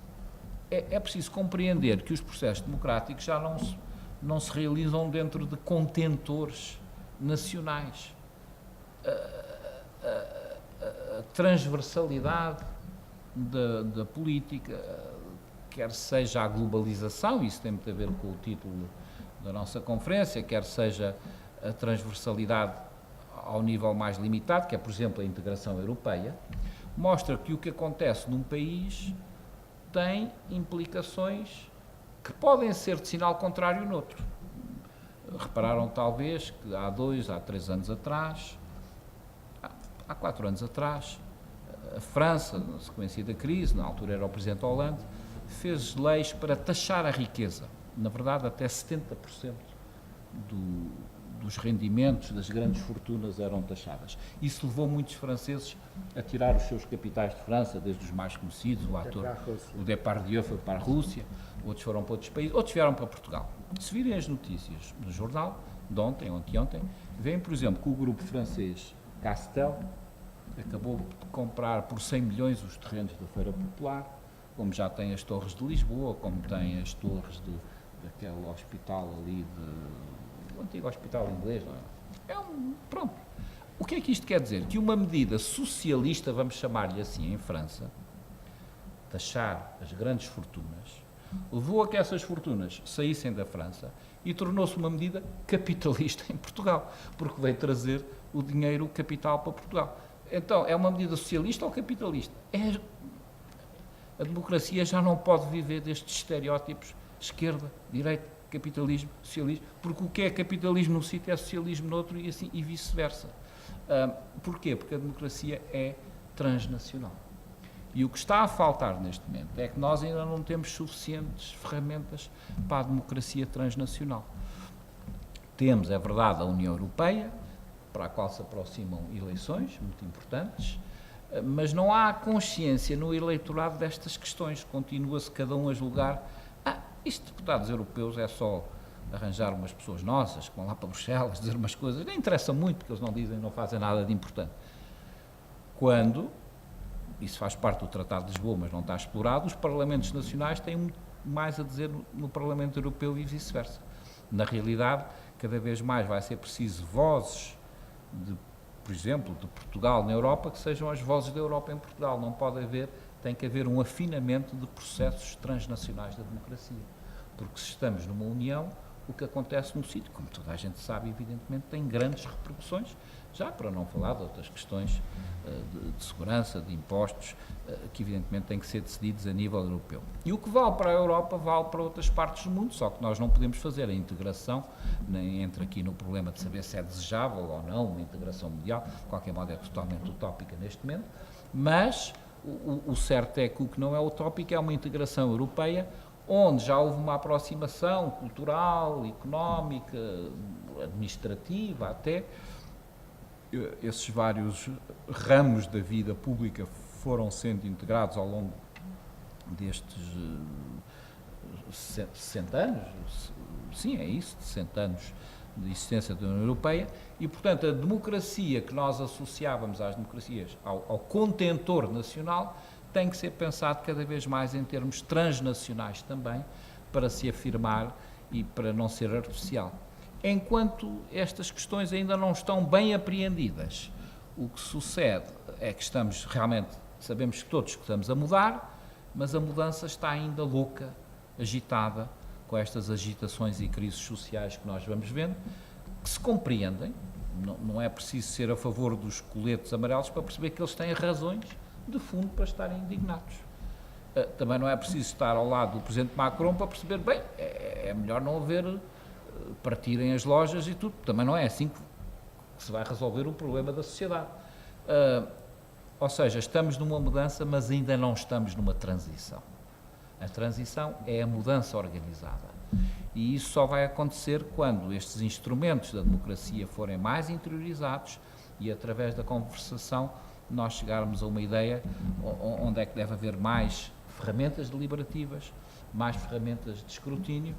é preciso compreender que os processos democráticos já não se realizam dentro de contentores nacionais. A transversalidade da política, quer seja a globalização, isso tem muito a ver com o título da nossa conferência, quer seja a transversalidade ao nível mais limitado, que é, por exemplo, a integração europeia, mostra que o que acontece num país tem implicações que podem ser de sinal contrário noutro. Repararam, talvez, que há 3 anos atrás, há 4 anos atrás, a França, na sequência da crise, na altura era o Presidente Hollande, fez leis para taxar a riqueza. Na verdade, até 70% dos rendimentos das grandes fortunas eram taxadas. Isso levou muitos franceses a tirar os seus capitais de França, desde os mais conhecidos, o ator, o Depardieu foi para a Rússia, outros foram para outros países, outros vieram para Portugal. Se virem as notícias no jornal, de ontem ou anteontem, veem, por exemplo, que o grupo francês Castel acabou de comprar por 100 milhões os terrenos da Feira Popular, como já tem as torres de Lisboa, como tem as torres daquele hospital ali, o antigo hospital inglês, não é? Pronto. O que é que isto quer dizer? Que uma medida socialista, vamos chamar-lhe assim, em França, taxar as grandes fortunas, levou a que essas fortunas saíssem da França e tornou-se uma medida capitalista em Portugal, porque veio trazer o dinheiro, o capital para Portugal. Então, é uma medida socialista ou capitalista? A democracia já não pode viver destes estereótipos esquerda, direita, capitalismo, socialismo, porque o que é capitalismo num sítio é socialismo noutro e assim e vice-versa. Porquê? Porque a democracia é transnacional. E o que está a faltar neste momento é que nós ainda não temos suficientes ferramentas para a democracia transnacional. Temos, é verdade, a União Europeia, para a qual se aproximam eleições muito importantes, mas não há consciência no eleitorado destas questões. Continua-se cada um a julgar, isto, deputados europeus, é só arranjar umas pessoas nossas que vão lá para Bruxelas dizer umas coisas, nem interessa muito, porque eles não dizem, não fazem nada de importante. Quando, isso faz parte do Tratado de Lisboa, mas não está explorado, os parlamentos nacionais têm muito mais a dizer no Parlamento Europeu e vice-versa. Na realidade, cada vez mais vai ser preciso vozes, por exemplo, de Portugal na Europa, que sejam as vozes da Europa em Portugal. Não pode haver, tem que haver um afinamento de processos transnacionais da democracia. Porque se estamos numa união, o que acontece no sítio, como toda a gente sabe, evidentemente, tem grandes repercussões, já para não falar de outras questões de segurança, de impostos, que evidentemente têm que ser decididos a nível europeu. E o que vale para a Europa vale para outras partes do mundo, só que nós não podemos fazer a integração, nem entra aqui no problema de saber se é desejável ou não uma integração mundial, de qualquer modo é totalmente utópica neste momento, mas o certo é que o que não é utópico é uma integração europeia, onde já houve uma aproximação cultural, económica, administrativa até. Esses vários ramos da vida pública foram sendo integrados ao longo destes 60 anos, sim, é isso, 60 anos de existência da União Europeia, e, portanto, a democracia que nós associávamos às democracias, ao contentor nacional, tem que ser pensado cada vez mais em termos transnacionais também, para se afirmar e para não ser artificial. Enquanto estas questões ainda não estão bem apreendidas, o que sucede é que estamos realmente, sabemos que todos que estamos a mudar, mas a mudança está ainda louca, agitada, com estas agitações e crises sociais que nós vamos vendo, que se compreendem, não é preciso ser a favor dos coletes amarelos para perceber que eles têm razões de fundo para estarem indignados. Também não é preciso estar ao lado do Presidente Macron para perceber, bem, é melhor não haver, partirem as lojas e tudo, também não é assim que se vai resolver o problema da sociedade. Ou seja, estamos numa mudança, mas ainda não estamos numa transição. A transição é a mudança organizada. E isso só vai acontecer quando estes instrumentos da democracia forem mais interiorizados e, através da conversação, nós chegarmos a uma ideia onde é que deve haver mais ferramentas deliberativas, mais ferramentas de escrutínio.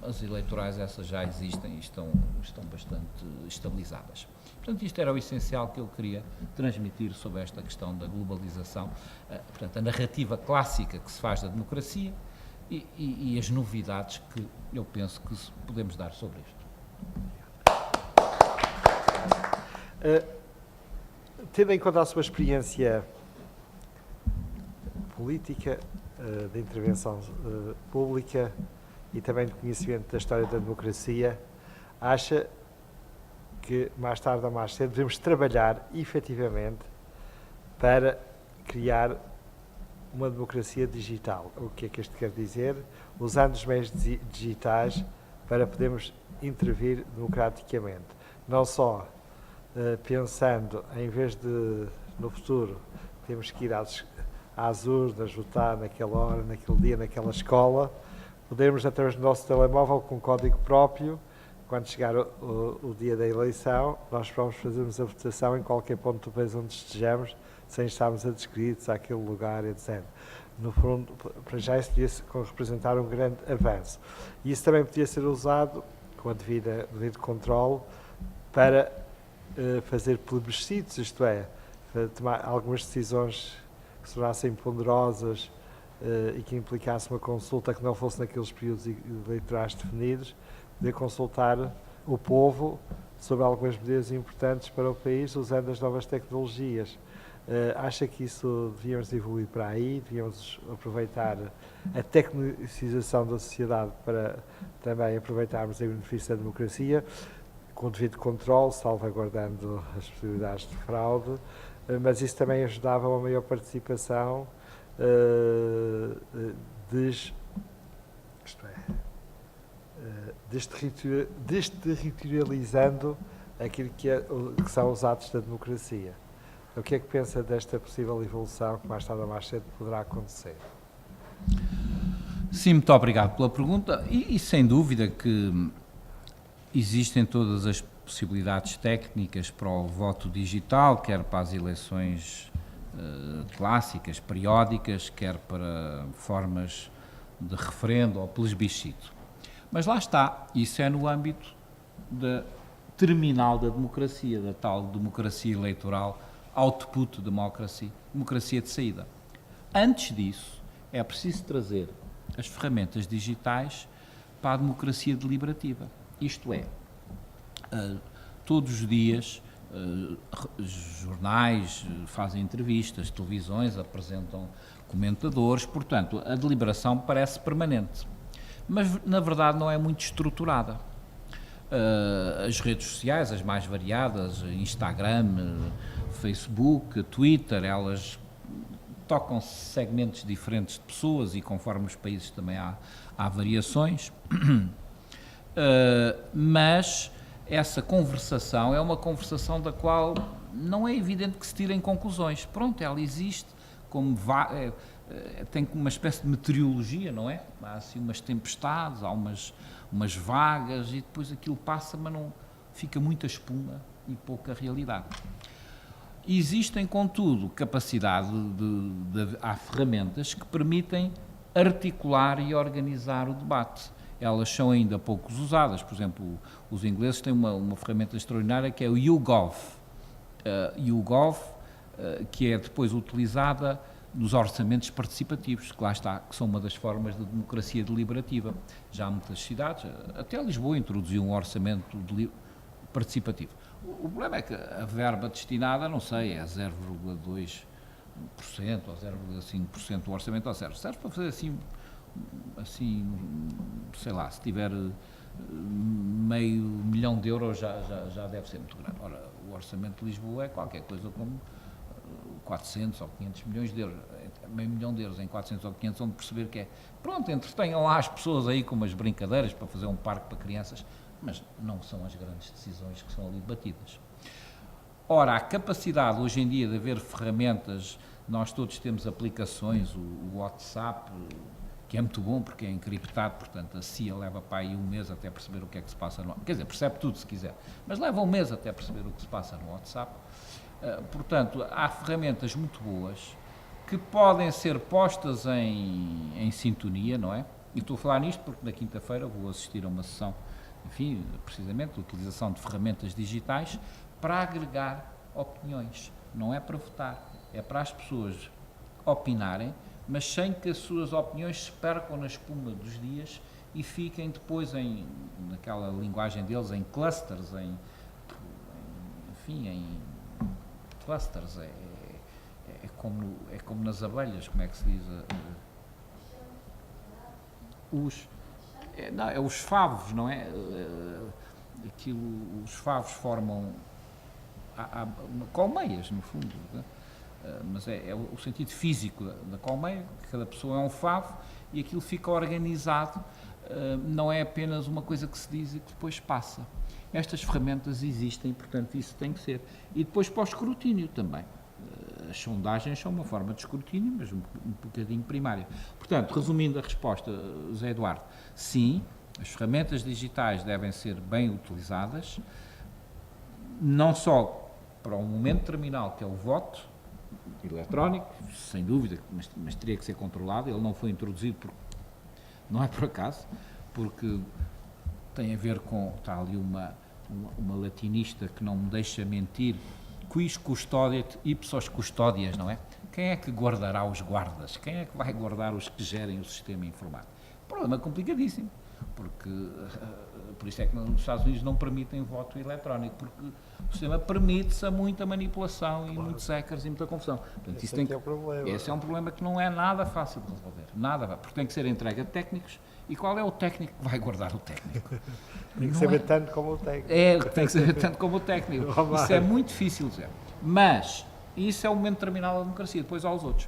As eleitorais, essas já existem e estão bastante estabilizadas. Portanto, isto era o essencial que eu queria transmitir sobre esta questão da globalização, portanto, a narrativa clássica que se faz da democracia e as novidades que eu penso que podemos dar sobre isto. Tendo em conta a sua experiência política, de intervenção pública e também de conhecimento da história da democracia, acha que mais tarde ou mais cedo devemos trabalhar efetivamente para criar uma democracia digital? O que é que isto quer dizer? Usando os meios digitais para podermos intervir democraticamente. Não só pensando, em vez de, no futuro, temos que ir às urnas, votar naquela hora, naquele dia, naquela escola, podemos, através do nosso telemóvel, com código próprio, quando chegar o dia da eleição, nós vamos fazermos a votação em qualquer ponto do país onde estejamos, sem estarmos adscritos àquele lugar, etc. No fundo, para já isso podia representar um grande avanço. E isso também podia ser usado, com o devido controle, para fazer plebiscitos, isto é, para tomar algumas decisões que se tornassem ponderosas e que implicasse uma consulta que não fosse naqueles períodos eleitorais definidos, de consultar o povo sobre algumas medidas importantes para o país usando as novas tecnologias. Acha que isso devíamos evoluir para aí, devíamos aproveitar a tecnicização da sociedade para também aproveitarmos o benefício da democracia, com o devido controle, salvaguardando as possibilidades de fraude, mas isso também ajudava a uma maior participação desterritorializando aquilo que são os atos da democracia. O que é que pensa desta possível evolução que mais tarde ou mais cedo poderá acontecer? Sim, muito obrigado pela pergunta e sem dúvida que existem todas as possibilidades técnicas para o voto digital, quer para as eleições clássicas, periódicas, quer para formas de referendo ou plebiscito. Mas lá está, isso é no âmbito da terminal da democracia, da tal democracia eleitoral, output democracy, democracia de saída. Antes disso, é preciso trazer as ferramentas digitais para a democracia deliberativa. Isto é, todos os dias jornais fazem entrevistas, televisões apresentam comentadores, portanto, a deliberação parece permanente. Mas, na verdade, não é muito estruturada. As redes sociais, as mais variadas, Instagram, Facebook, Twitter, elas tocam segmentos diferentes de pessoas e conforme os países também há variações. Mas essa conversação é uma conversação da qual não é evidente que se tirem conclusões. Pronto, ela existe, tem uma espécie de meteorologia, não é? Há assim umas tempestades, há umas vagas e depois aquilo passa, mas não fica muita espuma e pouca realidade. Existem, contudo, capacidade há ferramentas que permitem articular e organizar o debate. Elas são ainda pouco usadas. Por exemplo, os ingleses têm uma ferramenta extraordinária que é o YouGov. YouGov, que é depois utilizada nos orçamentos participativos, que lá está, que são uma das formas de democracia deliberativa. Já há muitas cidades, até Lisboa introduziu um orçamento participativo. O problema é que a verba destinada, não sei, é 0,2% ou 0,5% do orçamento ao zero. Serve para fazer assim, sei lá, se tiver meio milhão de euros já deve ser muito grande. Ora, o orçamento de Lisboa é qualquer coisa como 400 ou 500 milhões de euros, meio milhão de euros em 400 ou 500, onde perceber que é, pronto, entretenham lá as pessoas aí com umas brincadeiras para fazer um parque para crianças, mas não são as grandes decisões que são ali debatidas. Ora, a capacidade hoje em dia de haver ferramentas, nós todos temos aplicações, o WhatsApp, que é muito bom porque é encriptado, portanto a CIA leva para aí um mês até perceber o que é que se passa no... Quer dizer, percebe tudo se quiser, mas leva um mês até perceber o que se passa no WhatsApp. Portanto, há ferramentas muito boas que podem ser postas em sintonia, não é? E estou a falar nisto porque na quinta-feira vou assistir a uma sessão, enfim, precisamente, de utilização de ferramentas digitais para agregar opiniões. Não é para votar, é para as pessoas opinarem, mas sem que as suas opiniões se percam na espuma dos dias e fiquem depois naquela linguagem deles, em clusters, em clusters, é como nas abelhas, como é que se diz? Os favos, não é? Os favos formam colmeias, no fundo, né? Mas é o sentido físico da colmeia, cada pessoa é um favo e aquilo fica organizado, não é apenas uma coisa que se diz e que depois passa. Estas ferramentas existem, portanto isso tem que ser. E depois para o escrutínio também. As sondagens são uma forma de escrutínio, mas um bocadinho primária. Portanto, resumindo a resposta, Zé Eduardo, sim, as ferramentas digitais devem ser bem utilizadas, não só para um momento terminal, que é o voto eletrónico, sem dúvida, mas teria que ser controlado. Ele não foi introduzido, não é por acaso, porque tem a ver com, está ali uma latinista que não me deixa mentir, quis custodiet ipsos custódias, não é? Quem é que guardará os guardas? Quem é que vai guardar os que gerem o sistema informático? Problema complicadíssimo, porque por isso é que nos Estados Unidos não permitem voto eletrónico, porque o sistema permite-se a muita manipulação e muitos hackers e muita confusão. Portanto, esse é um problema que não é nada fácil de resolver, porque tem que ser entregue a técnicos. E qual é o técnico que vai guardar o técnico? Tem que saber tanto como o técnico. Tem que saber tanto como o técnico. Isso é muito difícil dizer. Mas isso é o momento terminal da democracia, depois há os outros.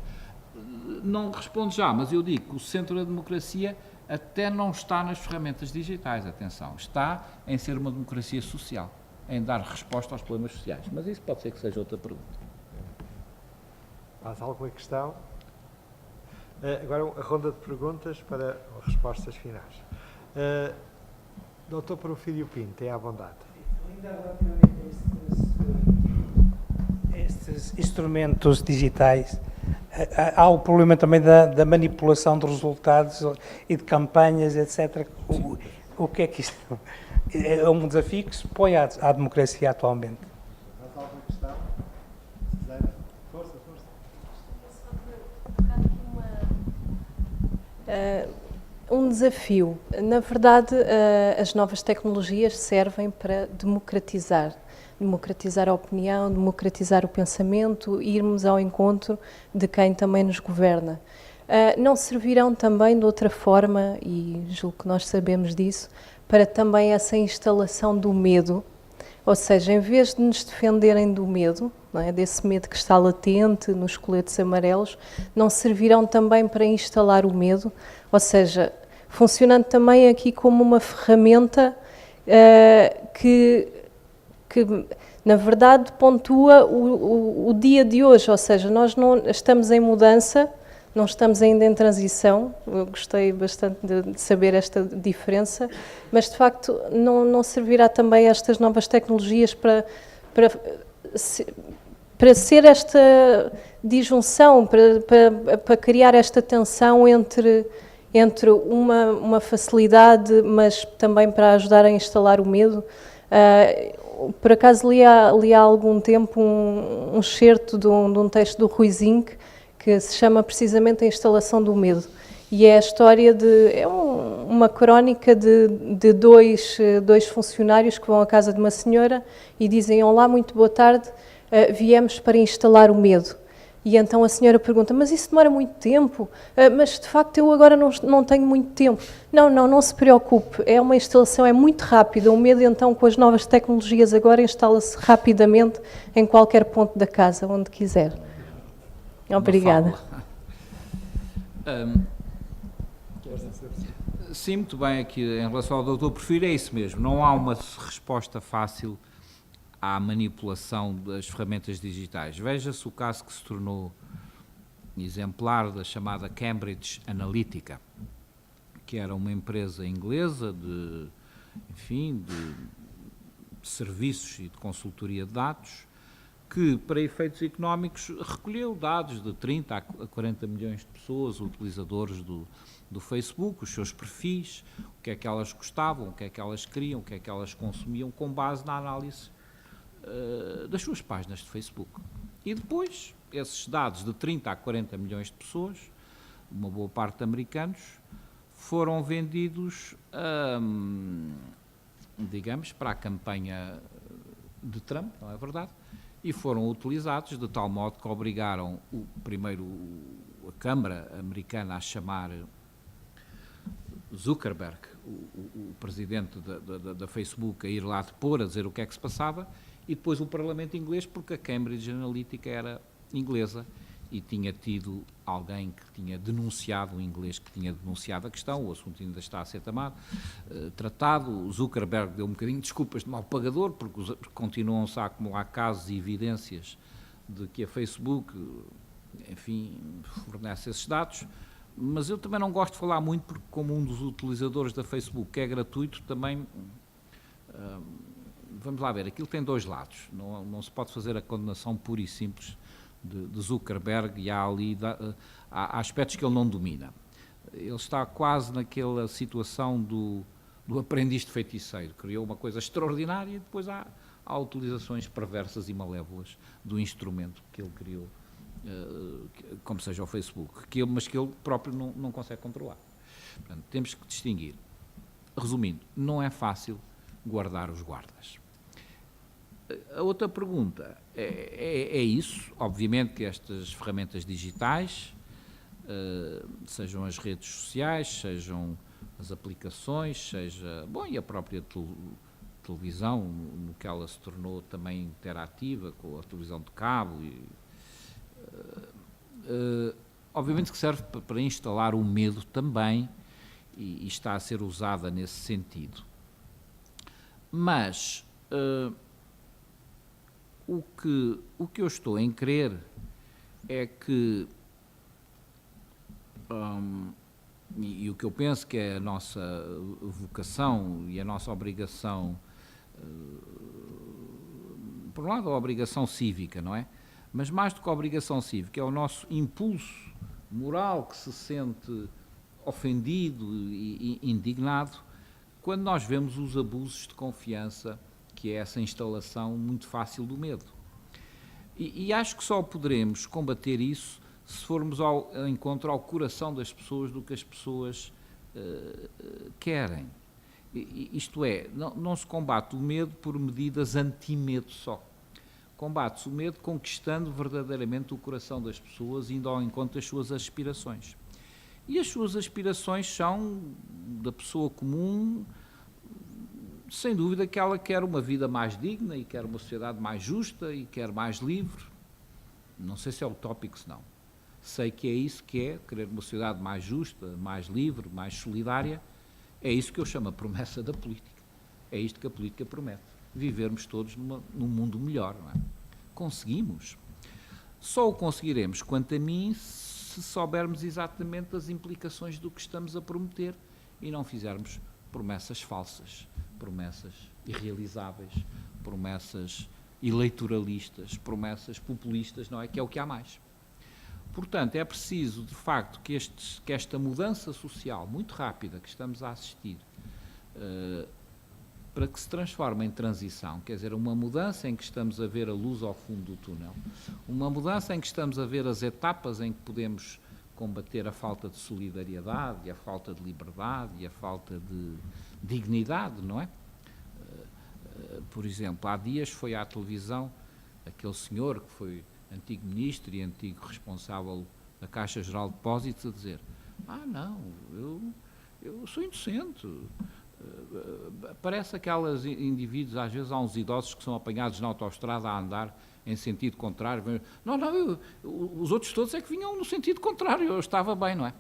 Não respondo já, mas eu digo que o centro da democracia até não está nas ferramentas digitais, atenção, está em ser uma democracia social, em dar resposta aos problemas sociais. Mas isso pode ser que seja outra pergunta. Mais alguma questão? Agora a ronda de perguntas para respostas finais. Dr. Porfírio Pinto, tenha à vontade. Ainda relativamente a estes instrumentos digitais, há o problema também da manipulação de resultados e de campanhas, etc. O que é que isto é um desafio que se põe à democracia atualmente? Mais alguma questão? Susana? Força. Um desafio. Na verdade, as novas tecnologias servem para democratizar a opinião, democratizar o pensamento, irmos ao encontro de quem também nos governa. Não servirão também de outra forma, e julgo que nós sabemos disso, para também essa instalação do medo, ou seja, em vez de nos defenderem do medo, não é, desse medo que está latente nos coletes amarelos, não servirão também para instalar o medo, ou seja, funcionando também aqui como uma ferramenta que na verdade pontua o dia de hoje, ou seja, nós não estamos em mudança, não estamos ainda em transição. Eu gostei bastante de saber esta diferença, mas de facto não servirá também estas novas tecnologias para ser esta disjunção, para criar esta tensão entre uma facilidade, mas também para ajudar a instalar o medo. Por acaso li há algum tempo um excerto de um texto do Rui Zinck, que se chama precisamente A Instalação do Medo. E é a história uma crónica de dois funcionários que vão à casa de uma senhora e dizem: olá, muito boa tarde, viemos para instalar o medo. E então a senhora pergunta: mas isso demora muito tempo? Mas de facto eu agora não tenho muito tempo. Não se preocupe, é uma instalação, é muito rápida. O medo então, com as novas tecnologias agora, instala-se rapidamente em qualquer ponto da casa, onde quiser. Obrigada. Sim, muito bem, aqui em relação ao doutor Porfírio, é isso mesmo, não há uma resposta fácil à manipulação das ferramentas digitais. Veja-se o caso que se tornou exemplar da chamada Cambridge Analytica, que era uma empresa inglesa de serviços e de consultoria de dados, que, para efeitos económicos, recolheu dados de 30 a 40 milhões de pessoas, utilizadores do Facebook, os seus perfis, o que é que elas gostavam, o que é que elas queriam, o que é que elas consumiam, com base na análise das suas páginas de Facebook. E depois, esses dados de 30 a 40 milhões de pessoas, uma boa parte de americanos, foram vendidos, digamos, para a campanha de Trump, não é verdade? E foram utilizados de tal modo que obrigaram primeiro a Câmara americana a chamar Zuckerberg, o presidente da Facebook, a ir lá depor, a dizer o que é que se passava, e depois o Parlamento inglês, porque a Cambridge Analytica era inglesa e tinha tido alguém que tinha denunciado, um inglês que tinha denunciado a questão, o assunto ainda está a ser tratado. O Zuckerberg deu um bocadinho de desculpas de mau pagador, porque continuam-se a acumular casos e evidências de que a Facebook, enfim, fornece esses dados, mas eu também não gosto de falar muito, porque como um dos utilizadores da Facebook, que é gratuito, também, vamos lá ver, aquilo tem dois lados, não se pode fazer a condenação pura e simples de Zuckerberg, e há aspectos que ele não domina. Ele está quase naquela situação do aprendiz de feiticeiro, criou uma coisa extraordinária e depois há utilizações perversas e malévolas do instrumento que ele criou, como seja o Facebook, mas que ele próprio não consegue controlar. Portanto, temos que distinguir. Resumindo, não é fácil guardar os guardas. A outra pergunta é isso. Obviamente que estas ferramentas digitais, sejam as redes sociais, sejam as aplicações, e a própria televisão, no que ela se tornou também interativa com a televisão de cabo, obviamente que serve para instalar o medo também, e está a ser usada nesse sentido. Mas o que eu estou em crer é que, e o que eu penso que é a nossa vocação e a nossa obrigação, por um lado a obrigação cívica, não é? Mas mais do que a obrigação cívica, é o nosso impulso moral que se sente ofendido e indignado quando nós vemos os abusos de confiança, que é essa instalação muito fácil do medo. E acho que só poderemos combater isso se formos ao encontro ao coração das pessoas, do que as pessoas querem. Isto é, não se combate o medo por medidas anti-medo só. Combate-se o medo conquistando verdadeiramente o coração das pessoas, indo ao encontro das suas aspirações. E as suas aspirações são da pessoa comum, sem dúvida que ela quer uma vida mais digna e quer uma sociedade mais justa e quer mais livre. Não sei se é utópico, se não. Sei que é isso que é, querer uma sociedade mais justa, mais livre, mais solidária. É isso que eu chamo a promessa da política. É isto que a política promete. Vivermos todos num mundo melhor, não é? Conseguimos. Só o conseguiremos, quanto a mim, se soubermos exatamente as implicações do que estamos a prometer e não fizermos promessas falsas, promessas irrealizáveis, promessas eleitoralistas, promessas populistas, não é? Que é o que há mais. Portanto, é preciso, de facto, que esta mudança social muito rápida que estamos a assistir, para que se transforme em transição, quer dizer, uma mudança em que estamos a ver a luz ao fundo do túnel, uma mudança em que estamos a ver as etapas em que podemos combater a falta de solidariedade, e a falta de liberdade, e a falta de dignidade, não é? Por exemplo, há dias foi à televisão aquele senhor que foi antigo ministro e antigo responsável da Caixa Geral de Depósitos a dizer: não, eu sou inocente. Parece aqueles indivíduos, às vezes há uns idosos que são apanhados na autoestrada a andar em sentido contrário. Não, os outros todos é que vinham no sentido contrário, eu estava bem, não é?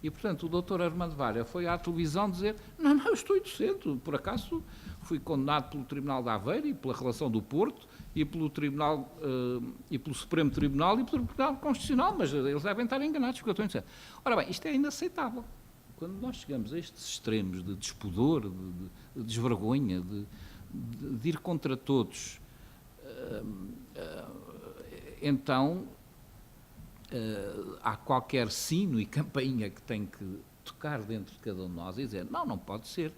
E, portanto, o doutor Armando Vara foi à televisão dizer: não, eu estou inocente, por acaso fui condenado pelo Tribunal de Aveiro e pela Relação do Porto e pelo Tribunal, e pelo Supremo Tribunal e pelo Tribunal Constitucional, mas eles devem estar enganados porque eu estou inocente. Ora bem, isto é inaceitável. Quando nós chegamos a estes extremos de despudor, de desvergonha, de ir contra todos, então há qualquer sino e campainha que tem que tocar dentro de cada um de nós e dizer: não pode ser.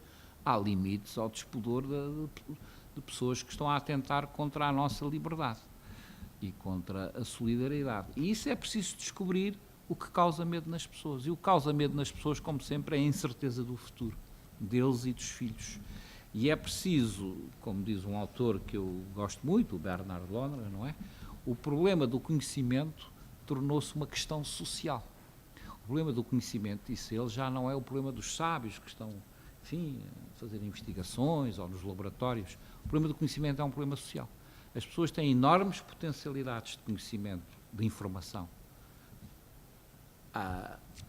Há limites ao despudor de pessoas que estão a atentar contra a nossa liberdade e contra a solidariedade. E isso é preciso descobrir o que causa medo nas pessoas. E o que causa medo nas pessoas, como sempre, é a incerteza do futuro, deles e dos filhos. E é preciso, como diz um autor que eu gosto muito, o Bernard Londra, não é? O problema do conhecimento tornou-se uma questão social. O problema do conhecimento, disse ele, já não é o problema dos sábios que estão, enfim, a fazer investigações ou nos laboratórios. O problema do conhecimento é um problema social. As pessoas têm enormes potencialidades de conhecimento, de informação,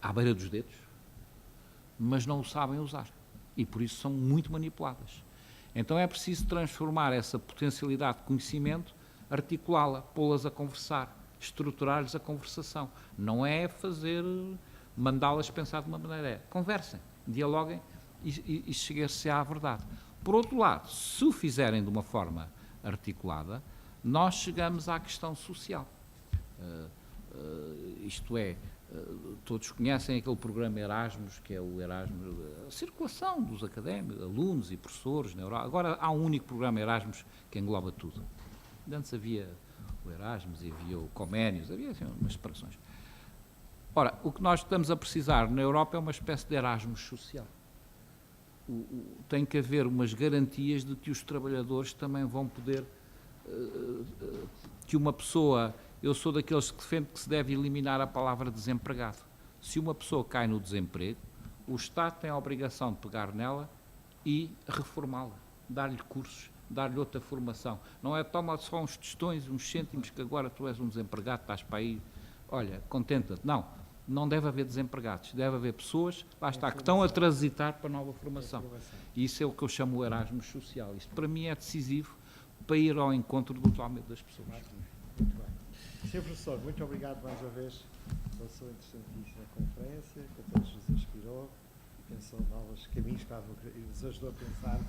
à beira dos dedos, mas não o sabem usar. E por isso são muito manipuladas. Então é preciso transformar essa potencialidade de conhecimento, articulá-la, pô-las a conversar, estruturar-lhes a conversação. Não é mandá-las pensar de uma maneira, é conversem, dialoguem e cheguem-se à verdade. Por outro lado, se o fizerem de uma forma articulada, nós chegamos à questão social. Isto é, todos conhecem aquele programa Erasmus, que é o Erasmus, a circulação dos académicos, alunos e professores na Europa. Agora há um único programa Erasmus que engloba tudo. Antes havia o Erasmus e havia o Comenius, havia assim, umas separações. Ora, o que nós estamos a precisar na Europa é uma espécie de Erasmus social. Tem que haver umas garantias de que os trabalhadores também vão poder, que uma pessoa, eu sou daqueles que defende que se deve eliminar a palavra desempregado. Se uma pessoa cai no desemprego, o Estado tem a obrigação de pegar nela e reformá-la, dar-lhe cursos, dar-lhe outra formação. Não é toma só uns tostões, uns cêntimos, que agora tu és um desempregado, estás para aí, olha, contenta-te. Não deve haver desempregados, deve haver pessoas, lá está, que estão a transitar para a nova formação. E isso é o que eu chamo o Erasmus social. Isto para mim é decisivo para ir ao encontro do totalmente das pessoas. Muito bem. Sr. Professor, muito obrigado mais uma vez pela sua interessantíssima conferência, que a todos nos inspirou e pensou novos caminhos para a democracia, e nos ajudou a pensar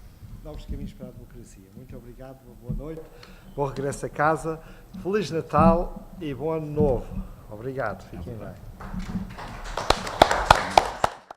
novos caminhos para a democracia. Muito obrigado, boa noite, bom regresso a casa, Feliz Natal e bom Ano Novo. Obrigado, fiquem bem.